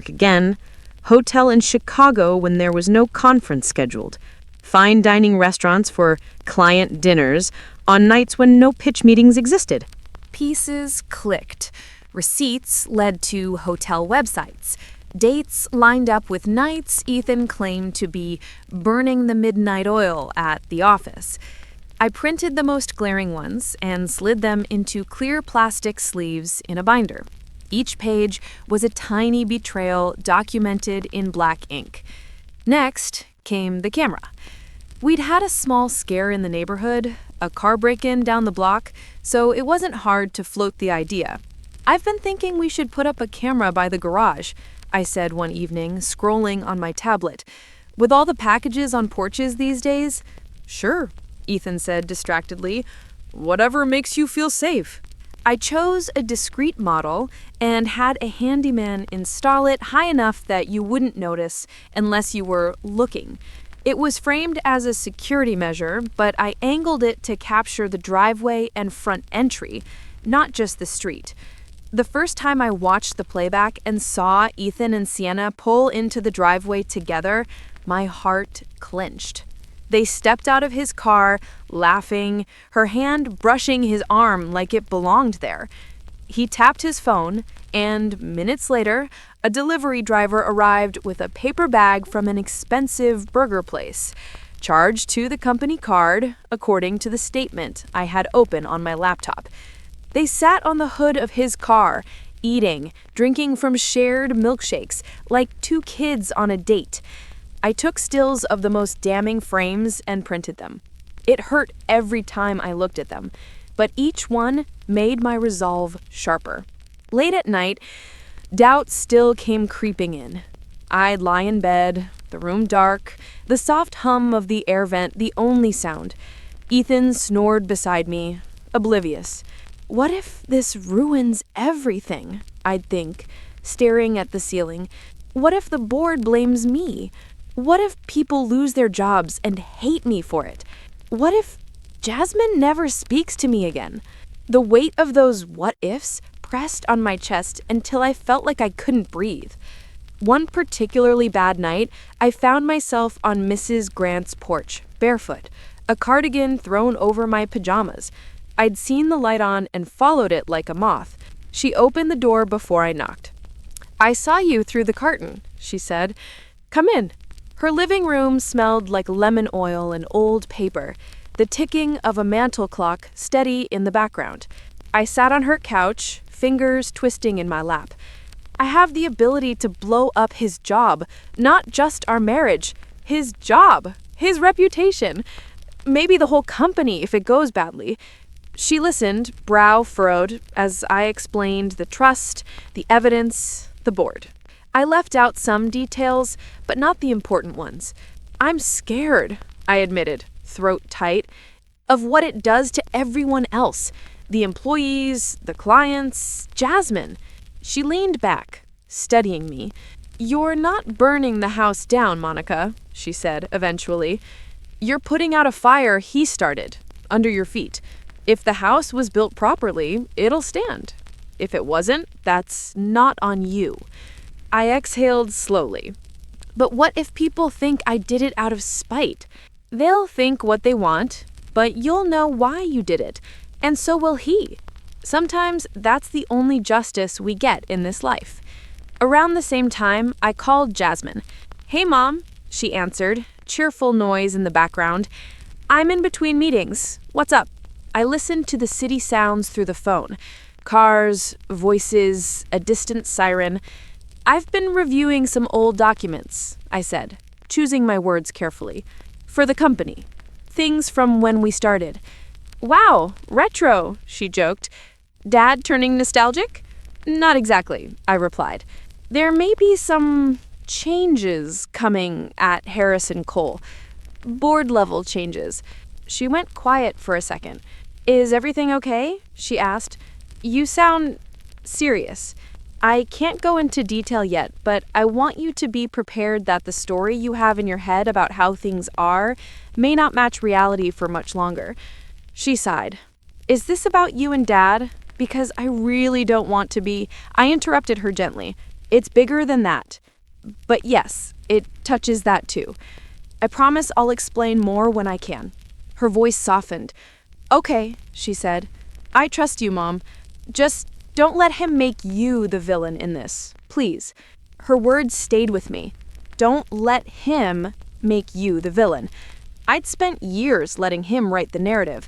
S1: again, hotel in Chicago when there was no conference scheduled, fine dining restaurants for client dinners on nights when no pitch meetings existed.
S4: Pieces clicked. Receipts led to hotel websites. Dates lined up with nights Ethan claimed to be burning the midnight oil at the office. I printed the most glaring ones and slid them into clear plastic sleeves in a binder. Each page was a tiny betrayal documented in black ink. Next came the camera. We'd had a small scare in the neighborhood, a car break-in down the block, so it wasn't hard to float the idea. "I've been thinking we should put up a camera by the garage," I said one evening, scrolling on my tablet. "With all the packages on porches these days?" "Sure," Ethan said distractedly. "Whatever makes you feel safe." I chose a discreet model and had a handyman install it high enough that you wouldn't notice unless you were looking. It was framed as a security measure, but I angled it to capture the driveway and front entry, not just the street. The first time I watched the playback and saw Ethan and Sienna pull into the driveway together, my heart clenched. They stepped out of his car, laughing, her hand brushing his arm like it belonged there. He tapped his phone, and minutes later, a delivery driver arrived with a paper bag from an expensive burger place, charged to the company card, according to the statement I had open on my laptop. They sat on the hood of his car, eating, drinking from shared milkshakes, like two kids on a date. I took stills of the most damning frames and printed them. It hurt every time I looked at them, but each one made my resolve sharper. Late at night, doubt still came creeping in. I'd lie in bed, the room dark, the soft hum of the air vent the only sound. Ethan snored beside me, oblivious. What if this ruins everything? I'd think, staring at the ceiling. What if the board blames me? What if people lose their jobs and hate me for it? What if Jasmine never speaks to me again? The weight of those what-ifs pressed on my chest until I felt like I couldn't breathe. One particularly bad night, I found myself on Mrs. Grant's porch, barefoot, a cardigan thrown over my pajamas. I'd seen the light on and followed it like a moth. She opened the door before I knocked. "I saw you through the curtain," she said. "Come in." Her living room smelled like lemon oil and old paper, the ticking of a mantel clock steady in the background. I sat on her couch, fingers twisting in my lap. "I have the ability to blow up his job, not just our marriage. His job, his reputation, maybe the whole company if it goes badly." She listened, brow furrowed, as I explained the trust, the evidence, the board. I left out some details, but not the important ones. "I'm scared," I admitted, throat tight, "of what it does to everyone else. The employees, the clients, Jasmine." She leaned back, studying me. "You're not burning the house down, Monica," she said eventually. "You're putting out a fire he started, under your feet. If the house was built properly, it'll stand. If it wasn't, that's not on you." I exhaled slowly. "But what if people think I did it out of spite? They'll think what they want, but you'll know why you did it, and so will he. Sometimes that's the only justice we get in this life." Around the same time, I called Jasmine. "Hey, Mom," she answered, cheerful noise in the background. "I'm in between meetings. What's up?" I listened to the city sounds through the phone. Cars, voices, a distant siren. "I've been reviewing some old documents," I said, choosing my words carefully. "For the company. Things from when we started." "Wow, retro," she joked. "Dad turning nostalgic?" "Not exactly," I replied. "There may be some changes coming at Harrison Cole. Board-level changes." She went quiet for a second. "Is everything okay?" she asked. "You sound serious." "I can't go into detail yet, but I want you to be prepared that the story you have in your head about how things are may not match reality for much longer." She sighed. "Is this about you and Dad? Because I really don't want to be." I interrupted her gently. "It's bigger than that. But yes, it touches that too. I promise I'll explain more when I can." Her voice softened. "Okay," she said. "I trust you, Mom. Just don't let him make you the villain in this, please." Her words stayed with me. Don't let him make you the villain. I'd spent years letting him write the narrative.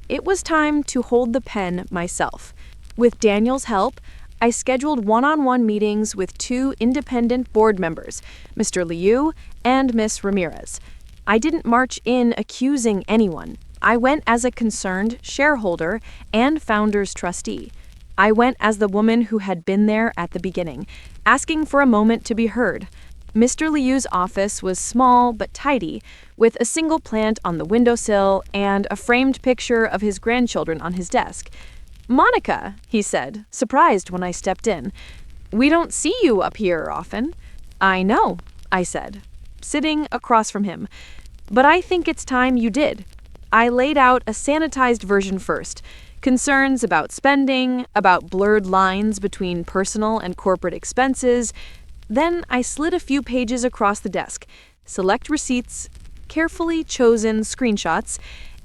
S4: It was time to hold the pen myself. With Daniel's help, I scheduled one-on-one meetings with two independent board members, Mr. Liu and Miss Ramirez. I didn't march in accusing anyone. I went as a concerned shareholder and founder's trustee. I went as the woman who had been there at the beginning, asking for a moment to be heard. Mr. Liu's office was small but tidy, with a single plant on the windowsill and a framed picture of his grandchildren on his desk. "Monica," he said, surprised when I stepped in. "We don't see you up here often." "I know," I said, sitting across from him. "But I think it's time you did." I laid out a sanitized version first. Concerns about spending, about blurred lines between personal and corporate expenses. Then I slid a few pages across the desk, select receipts, carefully chosen screenshots,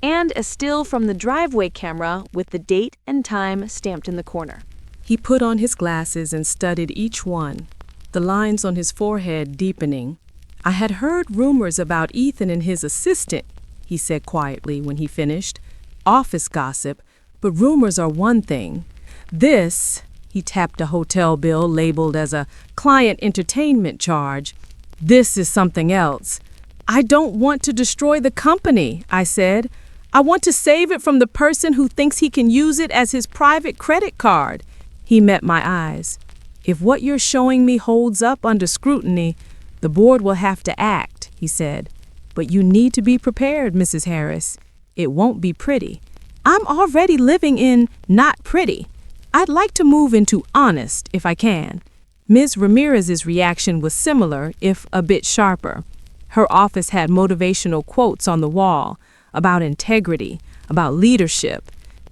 S4: and a still from the driveway camera with the date and time stamped in the corner.
S1: He put on his glasses and studied each one, the lines on his forehead deepening. "I had heard rumors about Ethan and his assistant," he said quietly when he finished. "Office gossip, but rumors are one thing. This," he tapped a hotel bill labeled as a client entertainment charge, "this is something else." "I don't want to destroy the company," I said. "I want to save it from the person who thinks he can use it as his private credit card." He met my eyes. "If what you're showing me holds up under scrutiny, the board will have to act," he said. "But you need to be prepared, Mrs. Harris. It won't be pretty. I'm already living in not pretty. I'd like to move into honest if I can." Ms. Ramirez's reaction was similar, if a bit sharper. Her office had motivational quotes on the wall about integrity, about leadership.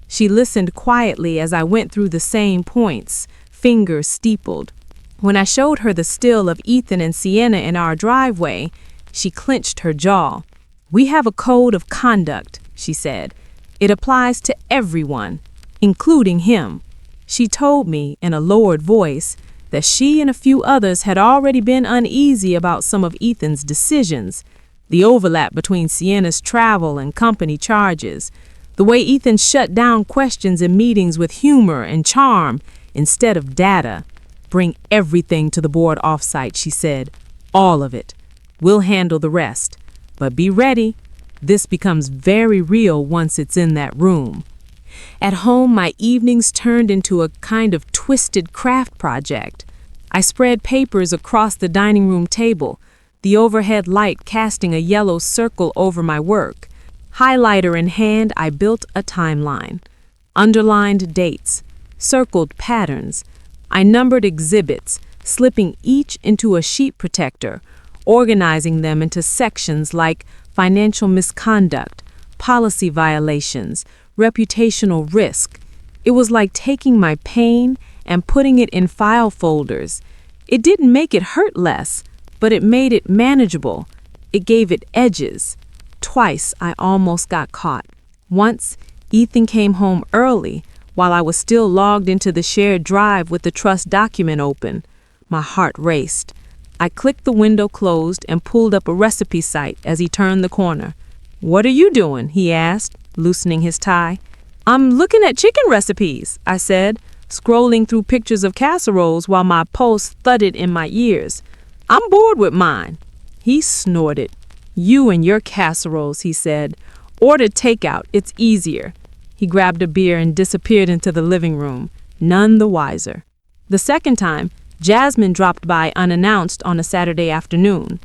S1: She listened quietly as I went through the same points, fingers steepled. When I showed her the still of Ethan and Sienna in our driveway, she clenched her jaw. "We have a code of conduct," she said. "It applies to everyone, including him." She told me in a lowered voice that she and a few others had already been uneasy about some of Ethan's decisions, the overlap between Sienna's travel and company charges, the way Ethan shut down questions in meetings with humor and charm instead of data. "Bring everything to the board offsite," she said. "All of it. We'll handle the rest. But be ready. This becomes very real once it's in that room." At home, my evenings turned into a kind of twisted craft project. I spread papers across the dining room table, the overhead light casting a yellow circle over my work. Highlighter in hand, I built a timeline. Underlined dates, circled patterns. I numbered exhibits, slipping each into a sheet protector, organizing them into sections like financial misconduct, policy violations, reputational risk. It was like taking my pain and putting it in file folders. It didn't make it hurt less, but it made it manageable. It gave it edges. Twice I almost got caught. Once, Ethan came home early while I was still logged into the shared drive with the trust document open. My heart raced. I clicked the window closed and pulled up a recipe site as he turned the corner. "What are you doing?" he asked, loosening his tie. "I'm looking at chicken recipes," I said, scrolling through pictures of casseroles while my pulse thudded in my ears. "I'm bored with mine." He snorted. "You and your casseroles," he said. "Order takeout, it's easier." He grabbed a beer and disappeared into the living room, none the wiser. The second time, Jasmine dropped by unannounced on a Saturday afternoon.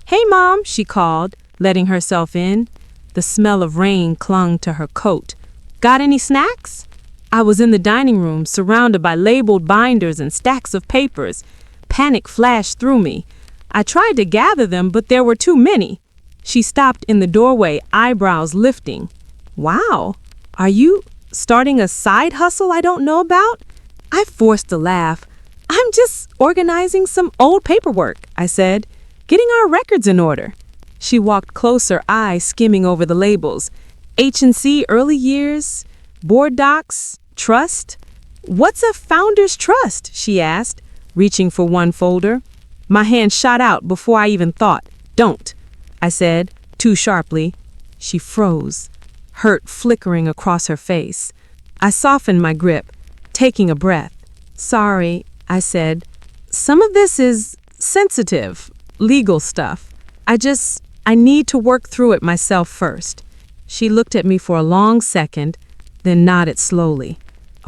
S1: "Hey, Mom," she called, letting herself in. The smell of rain clung to her coat. "Got any snacks?" I was in the dining room, surrounded by labeled binders and stacks of papers. Panic flashed through me. I tried to gather them, but there were too many. She stopped in the doorway, eyebrows lifting. "Wow, are you starting a side hustle I don't know about?" I forced a laugh. "I'm just organizing some old paperwork," I said, "getting our records in order." She walked closer, eyes skimming over the labels. H&C early years, board docs, trust. "What's a founder's trust?" she asked, reaching for one folder. My hand shot out before I even thought. "Don't," I said, too sharply. She froze, hurt flickering across her face. I softened my grip, taking a breath.
S3: Sorry, I said. Some of this is sensitive, legal stuff. I need to work through it myself first. She looked at me for a long second, then nodded slowly.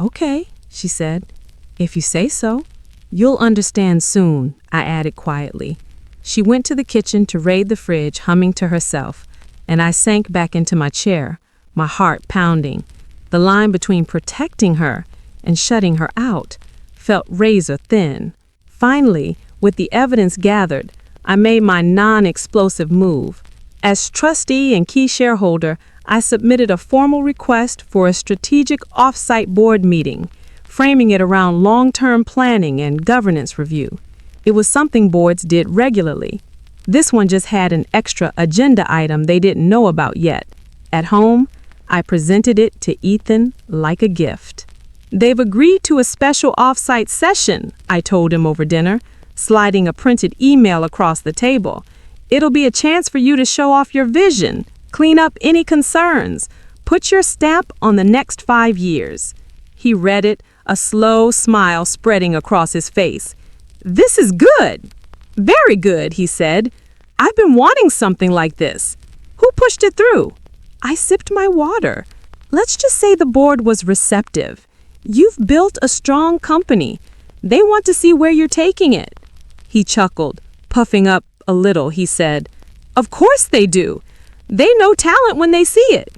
S3: Okay, she said. If you say so. You'll understand soon, I added quietly. She went to the kitchen to raid the fridge, humming to herself, and I sank back into my chair, my heart pounding. The line between protecting her and shutting her out felt razor thin. Finally, with the evidence gathered, I made my non-explosive move. As trustee and key shareholder, I submitted a formal request for a strategic off-site board meeting, framing it around long-term planning and governance review. It was something boards did regularly. This one just had an extra agenda item they didn't know about yet. At home, I presented it to Ethan like a gift. They've agreed to a special off-site session, I told him over dinner, sliding a printed email across the table. It'll be a chance for you to show off your vision, clean up any concerns, put your stamp on the next 5 years. He read it, a slow smile spreading across his face. This is good. Very good, he said. I've been wanting something like this. Who pushed it through? I sipped my water. Let's just say the board was receptive. You've built a strong company. They want to see where you're taking it. He chuckled, puffing up a little. He said, Of course they do. They know talent when they see it.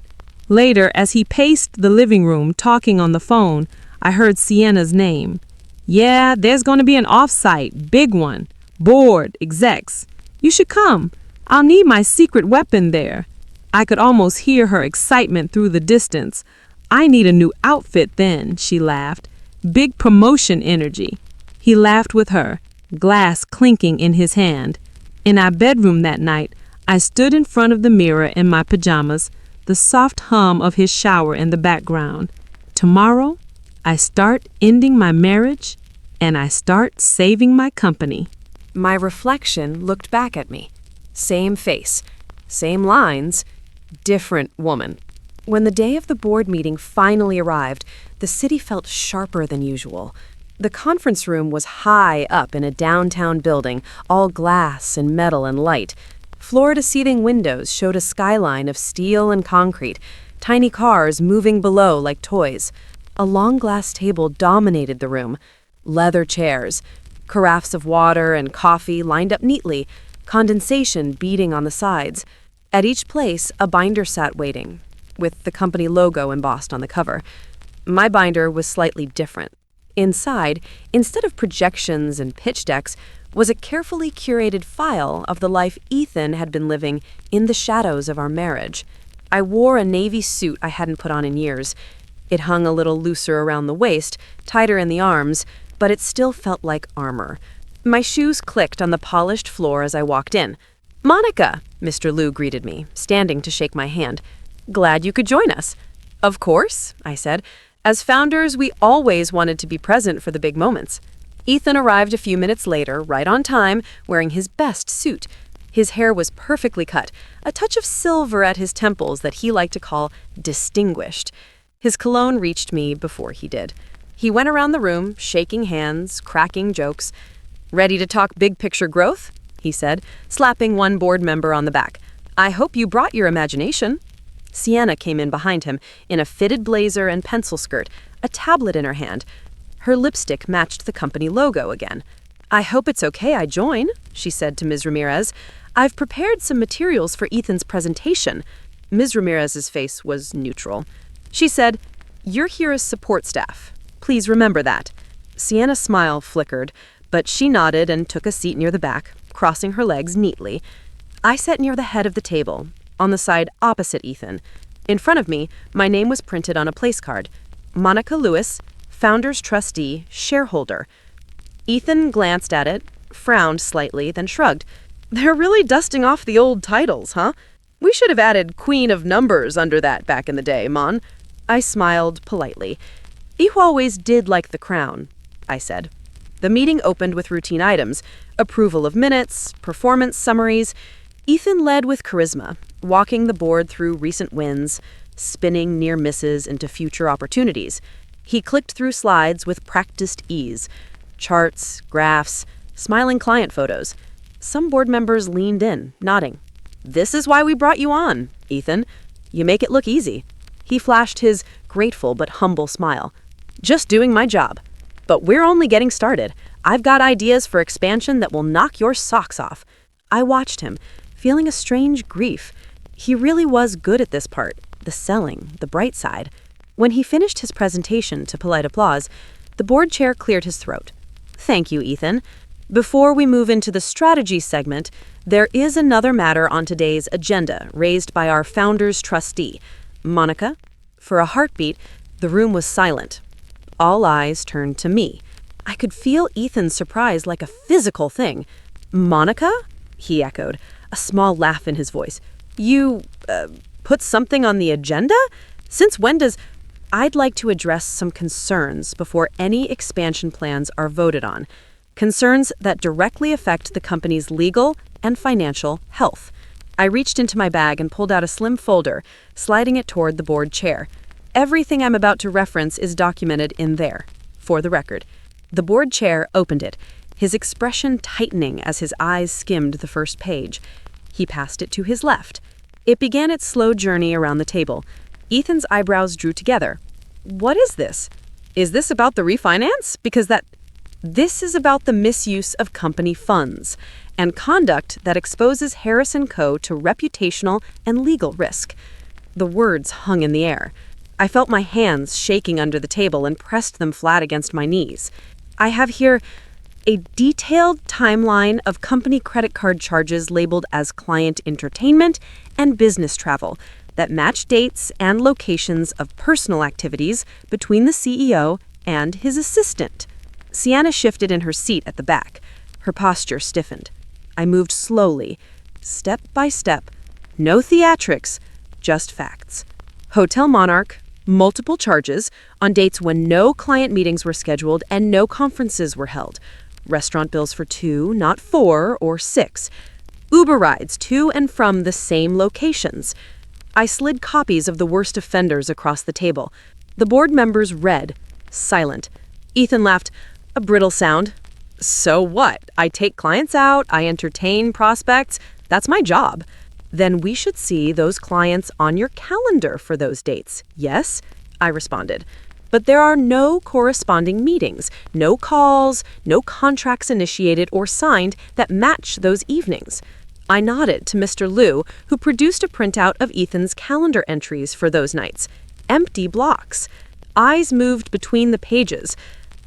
S3: Later, as he paced the living room talking on the phone, I heard Sienna's name. Yeah, there's going to be an off-site, big one. Board, execs. You should come. I'll need my secret weapon there. I could almost hear her excitement through the distance. I need a new outfit then, she laughed. Big promotion energy. He laughed with her, glass clinking in his hand. In our bedroom that night, I stood in front of the mirror in my pajamas, the soft hum of his shower in the background. Tomorrow, I start ending my marriage, and I start saving my company.
S1: My reflection looked back at me. Same face, same lines, different woman. When the day of the board meeting finally arrived, the city felt sharper than usual. The conference room was high up in a downtown building, all glass and metal and light. Floor-to-ceiling windows showed a skyline of steel and concrete, tiny cars moving below like toys. A long glass table dominated the room. Leather chairs, carafes of water and coffee lined up neatly, condensation beading on the sides. At each place, a binder sat waiting, with the company logo embossed on the cover. My binder was slightly different. Inside, instead of projections and pitch decks, was a carefully curated file of the life Ethan had been living in the shadows of our marriage. I wore a navy suit I hadn't put on in years. It hung a little looser around the waist, tighter in the arms, but it still felt like armor. My shoes clicked on the polished floor as I walked in. "Monica," Mr. Liu greeted me, standing to shake my hand. "Glad you could join us." "Of course," I said. "As founders, we always wanted to be present for the big moments." Ethan arrived a few minutes later, right on time, wearing his best suit. His hair was perfectly cut, a touch of silver at his temples that he liked to call distinguished. His cologne reached me before he did. He went around the room, shaking hands, cracking jokes. "Ready to talk big picture growth?" he said, slapping one board member on the back. "I hope you brought your imagination." Sienna came in behind him in a fitted blazer and pencil skirt, a tablet in her hand. Her lipstick matched the company logo again. "I hope it's okay I join," she said to Ms. Ramirez. "I've prepared some materials for Ethan's presentation." Ms. Ramirez's face was neutral. She said, "You're here as support staff. Please remember that." Sienna's smile flickered, but she nodded and took a seat near the back, crossing her legs neatly. I sat near the head of the table, on the side opposite Ethan. In front of me, my name was printed on a place card. Monica Lewis, Founders Trustee, Shareholder. Ethan glanced at it, frowned slightly, then shrugged. "They're really dusting off the old titles, huh? We should have added Queen of Numbers under that back in the day, Mon." I smiled politely. "You always did like the crown," I said. The meeting opened with routine items, approval of minutes, performance summaries. Ethan led with charisma, walking the board through recent wins, spinning near misses into future opportunities. He clicked through slides with practiced ease. Charts, graphs, smiling client photos. Some board members leaned in, nodding. "This is why we brought you on, Ethan. You make it look easy." He flashed his grateful but humble smile. "Just doing my job. But we're only getting started. I've got ideas for expansion that will knock your socks off." I watched him, feeling a strange grief. He really was good at this part, the selling, the bright side. When he finished his presentation to polite applause, the board chair cleared his throat. "Thank you, Ethan. Before we move into the strategy segment, there is another matter on today's agenda raised by our founder's trustee, Monica." For a heartbeat, the room was silent. All eyes turned to me. I could feel Ethan's surprise like a physical thing. "Monica?" he echoed, a small laugh in his voice. "You, put something on the agenda? Since when does—" "I'd like to address some concerns before any expansion plans are voted on. Concerns that directly affect the company's legal and financial health." I reached into my bag and pulled out a slim folder, sliding it toward the board chair. "Everything I'm about to reference is documented in there, for the record." The board chair opened it, his expression tightening as his eyes skimmed the first page. He passed it to his left. It began its slow journey around the table. Ethan's eyebrows drew together. "What is this? Is this about the refinance? This is about the misuse of company funds and conduct that exposes Harris & Co. to reputational and legal risk." The words hung in the air. I felt my hands shaking under the table and pressed them flat against my knees. "I have here a detailed timeline of company credit card charges labeled as client entertainment and business travel that match dates and locations of personal activities between the CEO and his assistant." Sienna shifted in her seat at the back. Her posture stiffened. I moved slowly, step by step. No theatrics, just facts. Hotel Monarch, multiple charges on dates when no client meetings were scheduled and no conferences were held. Restaurant bills for 2, not 4 or 6. Uber rides to and from the same locations. I slid copies of the worst offenders across the table. The board members read, silent. Ethan laughed, a brittle sound. "So what? I take clients out, I entertain prospects. That's my job." "Then we should see those clients on your calendar for those dates, yes?" I responded. "But there are no corresponding meetings, no calls, no contracts initiated or signed that match those evenings." I nodded to Mr. Liu, who produced a printout of Ethan's calendar entries for those nights. Empty blocks. Eyes moved between the pages.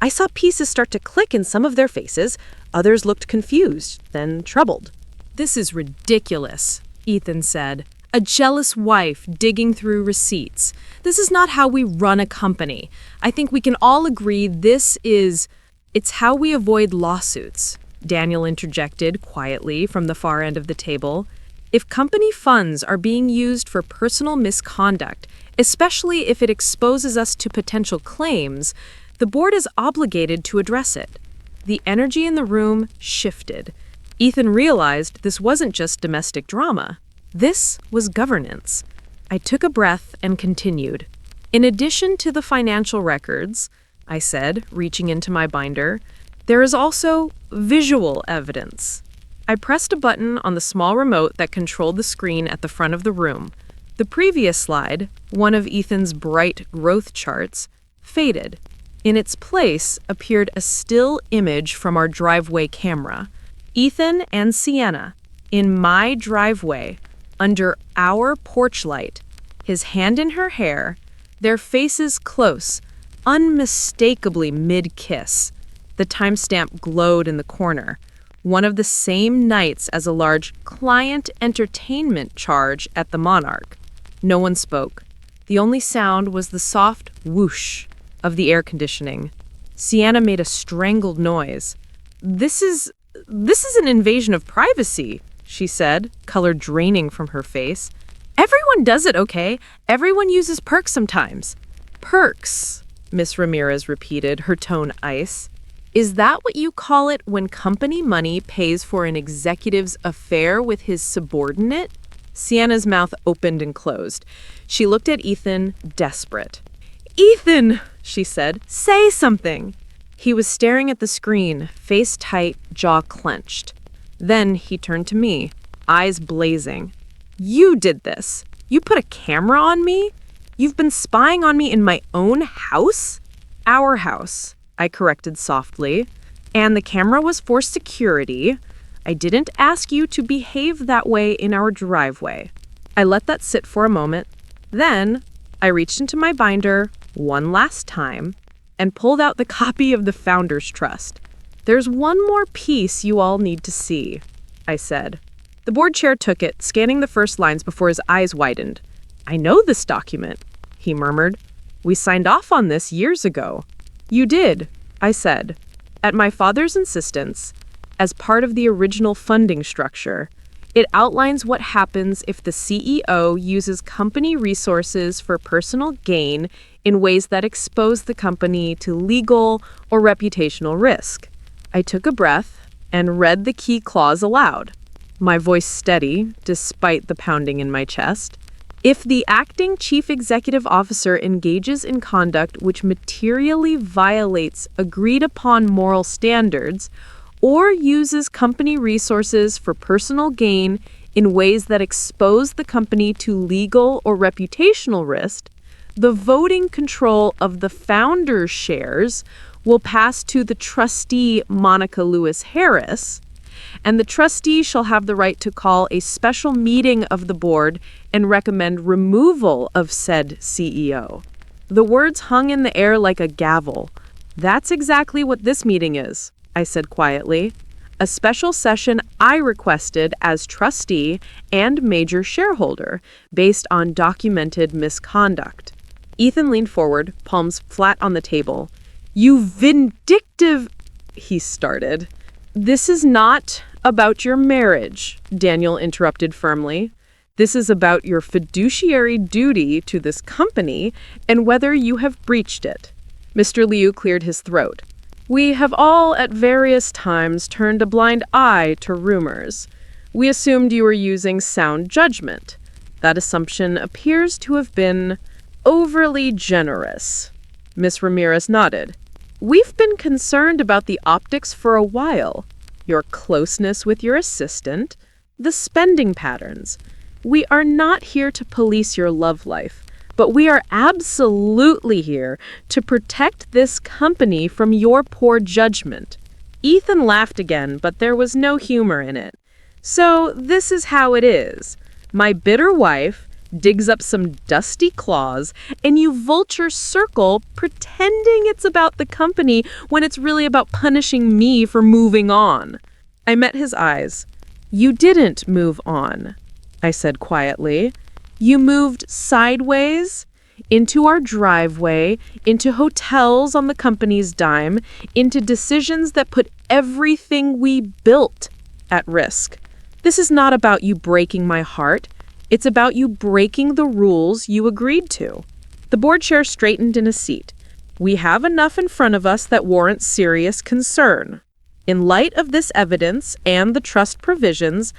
S1: I saw pieces start to click in some of their faces. Others looked confused, then troubled.
S2: "This is ridiculous," Ethan said. "A jealous wife digging through receipts. This is not how we run a company. I think we can all agree it's how we avoid lawsuits," Daniel interjected quietly from the far end of the table. "If company funds are being used for personal misconduct, especially if it exposes us to potential claims, the board is obligated to address it." The energy in the room shifted. Ethan realized this wasn't just domestic drama. This was governance. I took a breath and continued. "In addition to the financial records," I said, reaching into my binder, "there is also visual evidence." I pressed a button on the small remote that controlled the screen at the front of the room. The previous slide, one of Ethan's bright growth charts, faded. In its place appeared a still image from our driveway camera. Ethan and Sienna, in my driveway, under our porch light, his hand in her hair, their faces close, unmistakably mid-kiss. The timestamp glowed in the corner, one of the same nights as a large client entertainment charge at the Monarch. No one spoke. The only sound was the soft whoosh of the air conditioning. Sienna made a strangled noise. This is an invasion of privacy," she said, color draining from her face. "Everyone does it, okay? Everyone uses perks sometimes." "Perks," Miss Ramirez repeated, her tone ice. "Is that what you call it when company money pays for an executive's affair with his subordinate?" Sienna's mouth opened and closed. She looked at Ethan, desperate. "Ethan!" she said. Say something. He was staring at the screen, face tight, jaw clenched. Then he turned to me, eyes blazing. You did this. You put a camera on me? You've been spying on me in my own house? Our house, I corrected softly. And the camera was for security. I didn't ask you to behave that way in our driveway. I let that sit for a moment. Then I reached into my binder one last time and pulled out the copy of the Founders Trust. There's one more piece you all need to see, I said. The board chair took it, scanning the first lines before his eyes widened. I know this document, he murmured. We signed off on this years ago. You did, I said. At my father's insistence, as part of the original funding structure, it outlines what happens if the CEO uses company resources for personal gain in ways that expose the company to legal or reputational risk. I took a breath and read the key clause aloud, my voice steady despite the pounding in my chest. If the acting chief executive officer engages in conduct which materially violates agreed-upon moral standards or uses company resources for personal gain in ways that expose the company to legal or reputational risk, the voting control of the founder's shares will pass to the trustee Monica Lewis Harris, and the trustee shall have the right to call a special meeting of the board and recommend removal of said CEO. The words hung in the air like a gavel. That's exactly what this meeting is, I said quietly. A special session I requested as trustee and major shareholder based on documented misconduct. Ethan leaned forward, palms flat on the table. You vindictive, he started. This is not about your marriage, Daniel interrupted firmly. This is about your fiduciary duty to this company and whether you have breached it. Mr. Liu cleared his throat. We have all at various times turned a blind eye to rumors. We assumed you were using sound judgment. That assumption appears to have been overly generous. Miss Ramirez nodded. We've been concerned about the optics for a while. Your closeness with your assistant, the spending patterns. We are not here to police your love life, but we are absolutely here to protect this company from your poor judgment. Ethan laughed again, but there was no humor in it. So this is how it is. My bitter wife digs up some dusty claws, and you vulture circle pretending it's about the company when it's really about punishing me for moving on. I met his eyes. You didn't move on, I said quietly. You moved sideways, into our driveway, into hotels on the company's dime, into decisions that put everything we built at risk. This is not about you breaking my heart. It's about you breaking the rules you agreed to. The board chair straightened in his seat. We have enough in front of us that warrants serious concern. In light of this evidence and the trust provisions,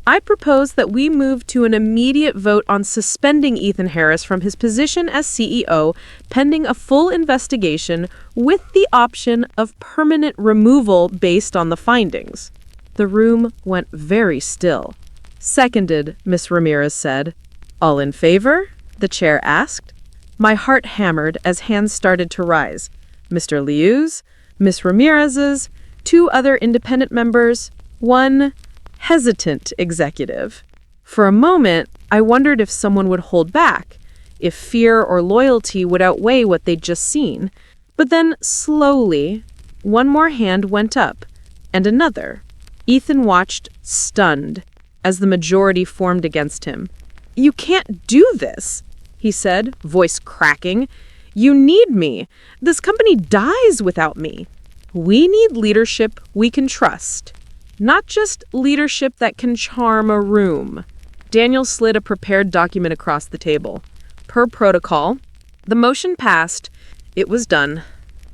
S2: I propose that we move to an immediate vote on suspending Ethan Harris from his position as CEO, pending a full investigation with the option of permanent removal based on the findings. The room went very still. Seconded, Miss Ramirez said. All in favor? The chair asked. My heart hammered as hands started to rise. Mr. Liu's, Miss Ramirez's, 2 other independent members, 1 hesitant executive. For a moment, I wondered if someone would hold back, if fear or loyalty would outweigh what they'd just seen. But then, slowly, one more hand went up, and another. Ethan watched, stunned, as the majority formed against him. You can't do this, he said, voice cracking. You need me. This company dies without me. We need leadership we can trust, not just leadership that can charm a room. Daniel slid a prepared document across the table. Per protocol, the motion passed. It was done.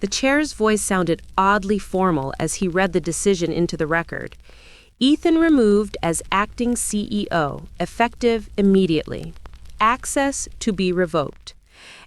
S1: The chair's voice sounded oddly formal as he read the decision into the record. Ethan removed as acting CEO, effective immediately. Access to be revoked.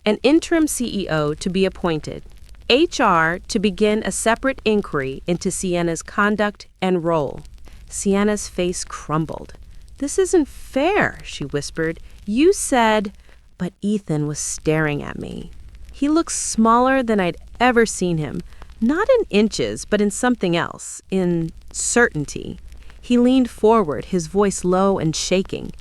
S1: an interim CEO to be appointed, HR to begin a separate inquiry into Sienna's conduct and role. Sienna's face crumbled. "This isn't fair," she whispered. "You said—" But Ethan was staring at me. He looked smaller than I'd ever seen him, not in inches, but in something else, in certainty. He leaned forward, his voice low and shaking.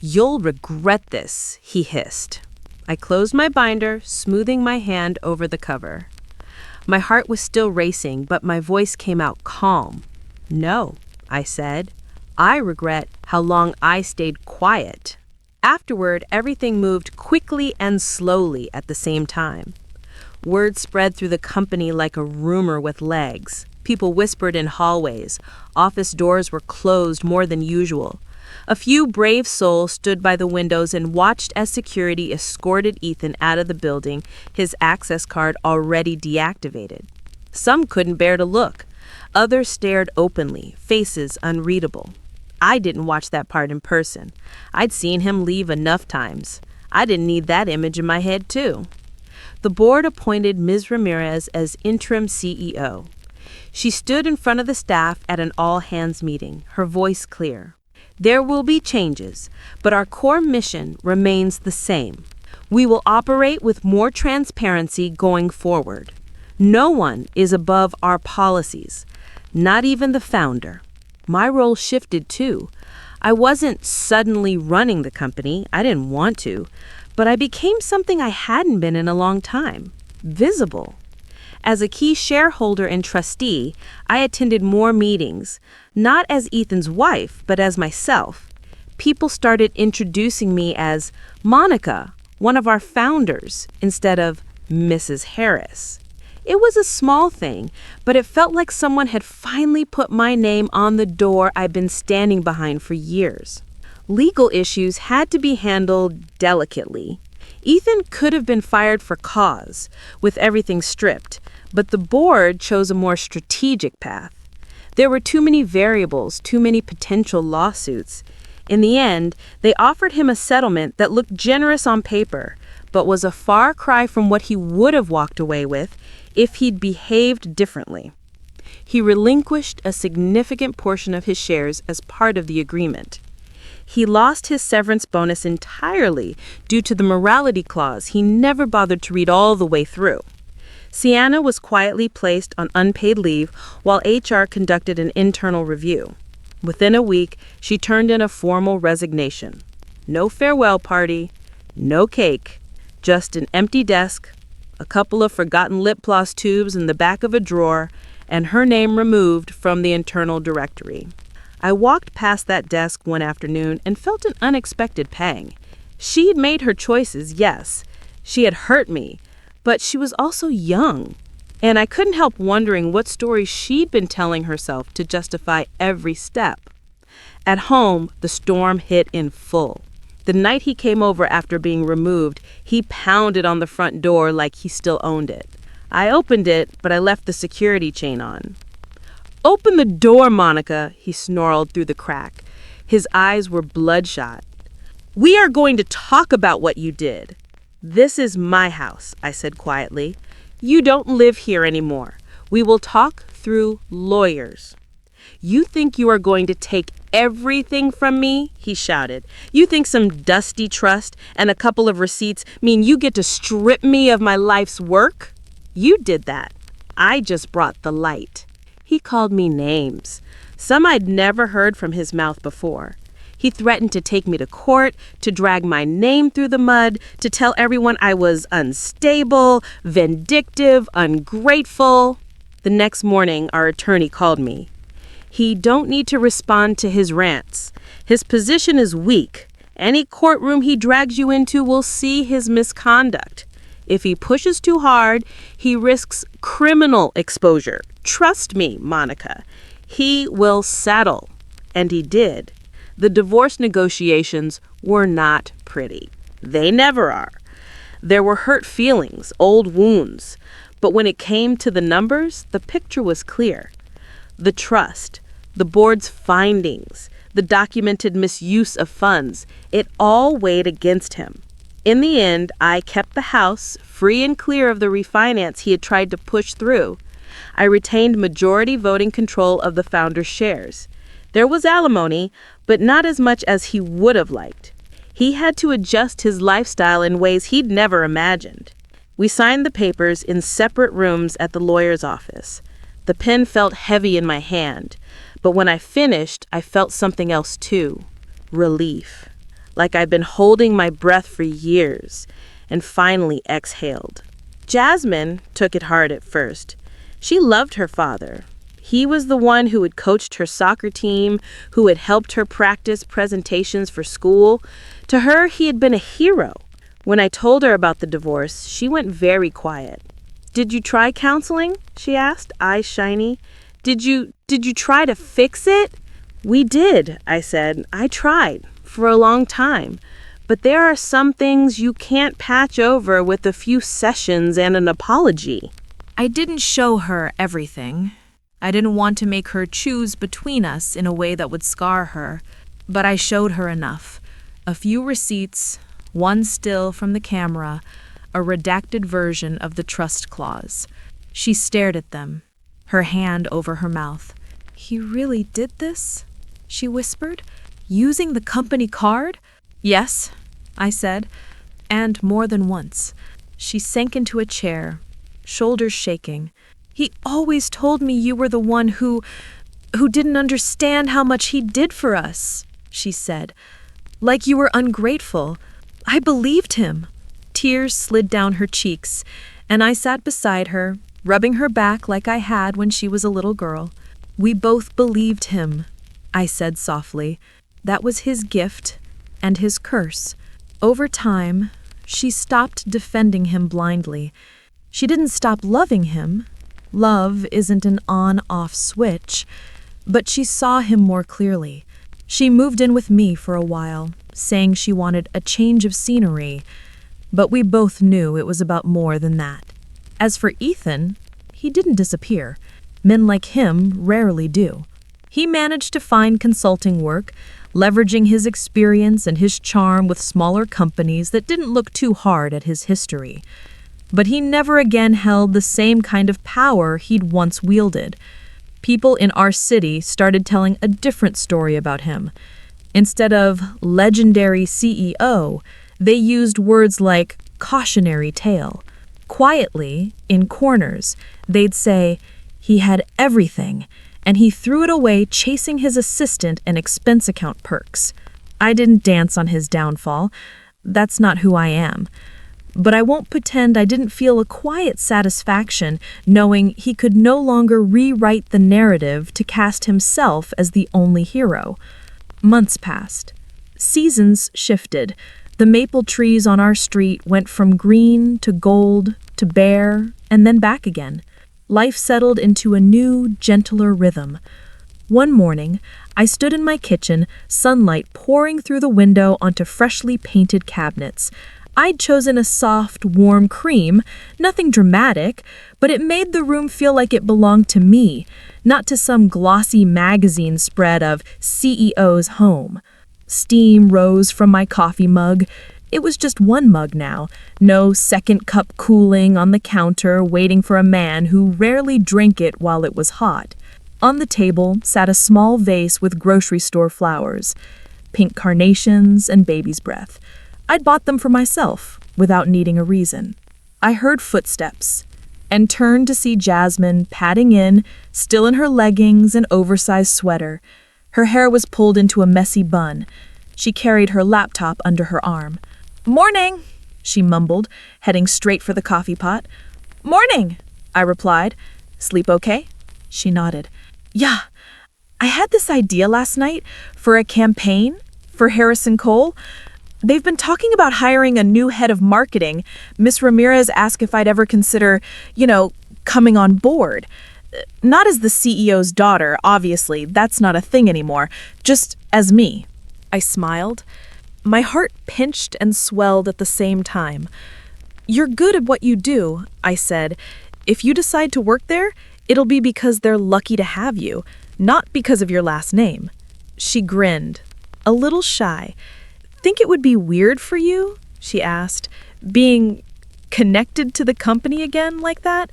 S1: "You'll regret this," he hissed. I closed my binder, smoothing my hand over the cover. My heart was still racing, but my voice came out calm. "No," I said. "I regret how long I stayed quiet." Afterward, everything moved quickly and slowly at the same time. Word spread through the company like a rumor with legs. People whispered in hallways. Office doors were closed more than usual. A few brave souls stood by the windows and watched as security escorted Ethan out of the building, his access card already deactivated. Some couldn't bear to look. Others stared openly, faces unreadable. I didn't watch that part in person. I'd seen him leave enough times. I didn't need that image in my head, too. The board appointed Ms. Ramirez as interim CEO. She stood in front of the staff at an all-hands meeting, her voice clear. "There will be changes, but our core mission remains the same. We will operate with more transparency going forward. No one is above our policies, not even the founder." My role shifted too. I wasn't suddenly running the company. I didn't want to, but I became something I hadn't been in a long time: visible. As a key shareholder and trustee, I attended more meetings, not as Ethan's wife, but as myself. People started introducing me as Monica, one of our founders, instead of Mrs. Harris. It was a small thing, but it felt like someone had finally put my name on the door I'd been standing behind for years. Legal issues had to be handled delicately. Ethan could have been fired for cause, with everything stripped, but the board chose a more strategic path. There were too many variables, too many potential lawsuits. In the end, they offered him a settlement that looked generous on paper, but was a far cry from what he would have walked away with if he'd behaved differently. He relinquished a significant portion of his shares as part of the agreement. He lost his severance bonus entirely due to the morality clause he never bothered to read all the way through. Sienna was quietly placed on unpaid leave while HR conducted an internal review. Within a week, she turned in a formal resignation. No farewell party, no cake, just an empty desk, a couple of forgotten lip gloss tubes in the back of a drawer, and her name removed from the internal directory. I walked past that desk one afternoon and felt an unexpected pang. She'd made her choices, yes. She had hurt me, but she was also young. And I couldn't help wondering what stories she'd been telling herself to justify every step. At home, the storm hit in full. The night he came over after being removed, he pounded on the front door like he still owned it. I opened it, but I left the security chain on. "Open the door, Monica," he snarled through the crack. His eyes were bloodshot. "We are going to talk about what you did." "This is my house," I said quietly. "You don't live here anymore. We will talk through lawyers." "You think you are going to take everything from me?" he shouted. "You think some dusty trust and a couple of receipts mean you get to strip me of my life's work? You did that. I just brought the light." He called me names, some I'd never heard from his mouth before. He threatened to take me to court, to drag my name through the mud, to tell everyone I was unstable, vindictive, ungrateful. The next morning, our attorney called me. He don't need to respond to his rants. His position is weak. Any courtroom he drags you into will see his misconduct. If he pushes too hard, he risks criminal exposure. Trust me, Monica. He will settle. And he did. The divorce negotiations were not pretty. They never are. There were hurt feelings, old wounds. But when it came to the numbers, the picture was clear. The trust, the board's findings, the documented misuse of funds, it all weighed against him.
S2: In the end, I kept the house free and clear of the refinance he had tried to push through. I retained majority voting control of the founder's shares. There was alimony, but not as much as he would have liked. He had to adjust his lifestyle in ways he'd never imagined. We signed the papers in separate rooms at the lawyer's office. The pen felt heavy in my hand, but when I finished, I felt something else too. Relief. Like I'd been holding my breath for years, and finally exhaled. Jasmine took it hard at first. She loved her father. He was the one who had coached her soccer team, who had helped her practice presentations for school. To her, he had been a hero. When I told her about the divorce, she went very quiet. "Did you try counseling?" she asked, eyes shiny. Did you try to fix it?" "We did," I said. "I tried, for a long time. But there are some things you can't patch over with a few sessions and an apology."
S4: I didn't show her everything. I didn't want to make her choose between us in a way that would scar her, but I showed her enough. A few receipts, one still from the camera, a redacted version of the trust clause. She stared at them, her hand over her mouth. "He really did this?" she whispered. "Using the company card?" "Yes," I said, and more than once. She sank into a chair, shoulders shaking. "He always told me you were the one who didn't understand how much he did for us," she said. "Like you were ungrateful. I believed him." Tears slid down her cheeks, and I sat beside her, rubbing her back like I had when she was a little girl. "We both believed him," I said softly. "That was his gift and his curse." Over time, she stopped defending him blindly. She didn't stop loving him. Love isn't an on-off switch, but she saw him more clearly. She moved in with me for a while, saying she wanted a change of scenery, but we both knew it was about more than that. As for Ethan, he didn't disappear. Men like him rarely do. He managed to find consulting work, leveraging his experience and his charm with smaller companies that didn't look too hard at his history. But he never again held the same kind of power he'd once wielded. People in our city started telling a different story about him. Instead of legendary CEO, they used words like cautionary tale. Quietly, in corners, they'd say, "He had everything, and he threw it away chasing his assistant and expense account perks." I didn't dance on his downfall. That's not who I am. But I won't pretend I didn't feel a quiet satisfaction knowing he could no longer rewrite the narrative to cast himself as the only hero. Months passed. Seasons shifted. The maple trees on our street went from green to gold to bare and then back again. Life settled into a new, gentler rhythm. One morning, I stood in my kitchen, sunlight pouring through the window onto freshly painted cabinets. I'd chosen a soft, warm cream, nothing dramatic, but it made the room feel like it belonged to me, not to some glossy magazine spread of CEO's home. Steam rose from my coffee mug. It was just one mug now, no second cup cooling on the counter waiting for a man who rarely drank it while it was hot. On the table sat a small vase with grocery store flowers, pink carnations and baby's breath. I'd bought them for myself, without needing a reason. I heard footsteps, and turned to see Jasmine padding in, still in her leggings and oversized sweater. Her hair was pulled into a messy bun. She carried her laptop under her arm. "Morning," she mumbled, heading straight for the coffee pot. "Morning," I replied. "Sleep okay?" She nodded. "Yeah, I had this idea last night for a campaign for Harrison Cole. They've been talking about hiring a new head of marketing. Miss Ramirez asked if I'd ever consider, coming on board. Not as the CEO's daughter, obviously, that's not a thing anymore, just as me." I smiled. My heart pinched and swelled at the same time. "You're good at what you do," I said. "If you decide to work there, it'll be because they're lucky to have you, not because of your last name." She grinned, a little shy. "Think it would be weird for you?"
S2: she asked. Being connected to the company again like that?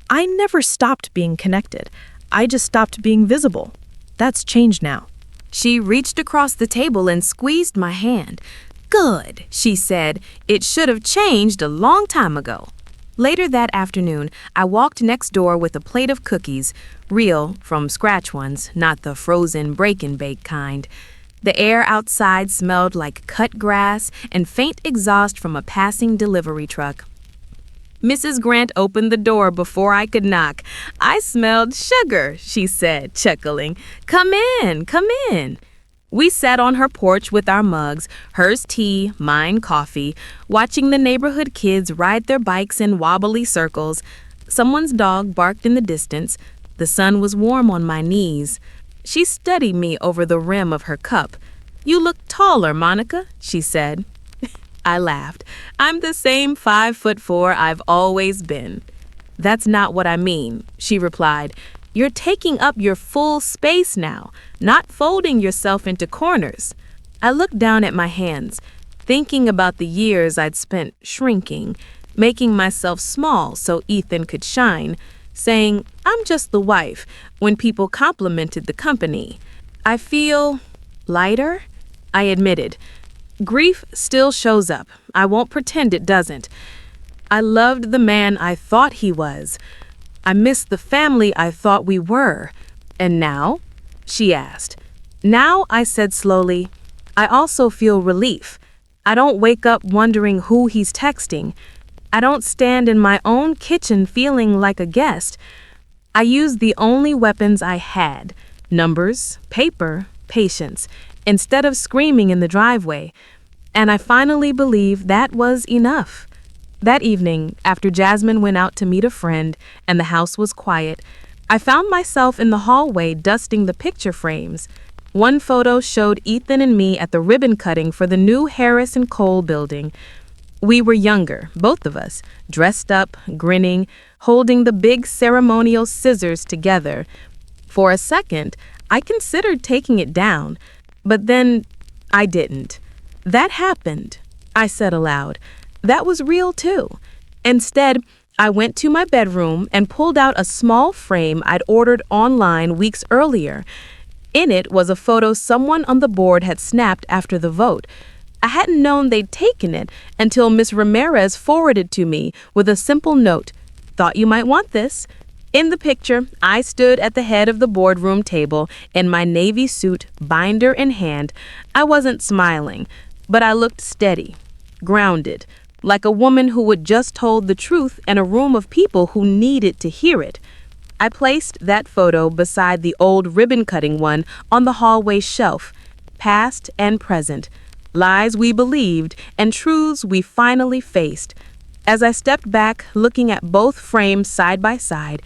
S2: I never stopped being connected. I just stopped being visible. That's changed now.
S4: She reached across the table and squeezed my hand. Good, she said. It should have changed a long time ago. Later that afternoon, I walked next door with a plate of cookies, real, from scratch ones, not the frozen break-and-bake kind. The air outside smelled like cut grass and faint exhaust from a passing delivery truck. Mrs. Grant opened the door before I could knock. I smelled sugar, she said, chuckling. Come in, come in. We sat on her porch with our mugs, hers tea, mine coffee, watching the neighborhood kids ride their bikes in wobbly circles. Someone's dog barked in the distance. The sun was warm on my knees. She studied me over the rim of her cup. You look taller, Monica, she said. I laughed. I'm the same 5'4" I've always been. That's not what I mean, she replied. You're taking up your full space now, not folding yourself into corners. I looked down at my hands, thinking about the years I'd spent shrinking, making myself small so Ethan could shine, saying, I'm just the wife, when people complimented the company. I feel lighter, I admitted. Grief still shows up. I won't pretend it doesn't. I loved the man I thought he was. I missed the family I thought we were. And now? She asked. Now, I said slowly, I also feel relief. I don't wake up wondering who he's texting. I don't stand in my own kitchen feeling like a guest. I used the only weapons I had, numbers, paper, patience, instead of screaming in the driveway. And I finally believe that was enough. That evening, after Jasmine went out to meet a friend and the house was quiet, I found myself in the hallway dusting the picture frames. One photo showed Ethan and me at the ribbon cutting for the new Harris and Cole building. We were younger, both of us, dressed up, grinning, holding the big ceremonial scissors together. For a second, I considered taking it down, but then I didn't. That happened, I said aloud. That was real too. Instead, I went to my bedroom and pulled out a small frame I'd ordered online weeks earlier. In it was a photo someone on the board had snapped after the vote. I hadn't known they'd taken it until Miss Ramirez forwarded to me with a simple note. Thought you might want this. In the picture, I stood at the head of the boardroom table in my navy suit, binder in hand. I wasn't smiling, but I looked steady, grounded, like a woman who had just told the truth in a room of people who needed to hear it. I placed that photo beside the old ribbon-cutting one on the hallway shelf, past and present, lies we believed and truths we finally faced. As I stepped back, looking at both frames side by side,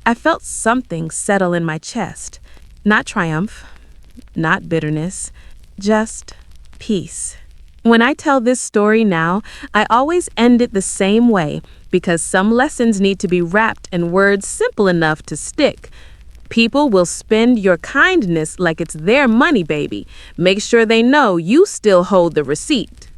S4: I felt something settle in my chest. Not triumph, not bitterness, just peace. When I tell this story now, I always end it the same way because some lessons need to be wrapped in words simple enough to stick. People will spend your kindness like it's their money, baby. Make sure they know you still hold the receipt.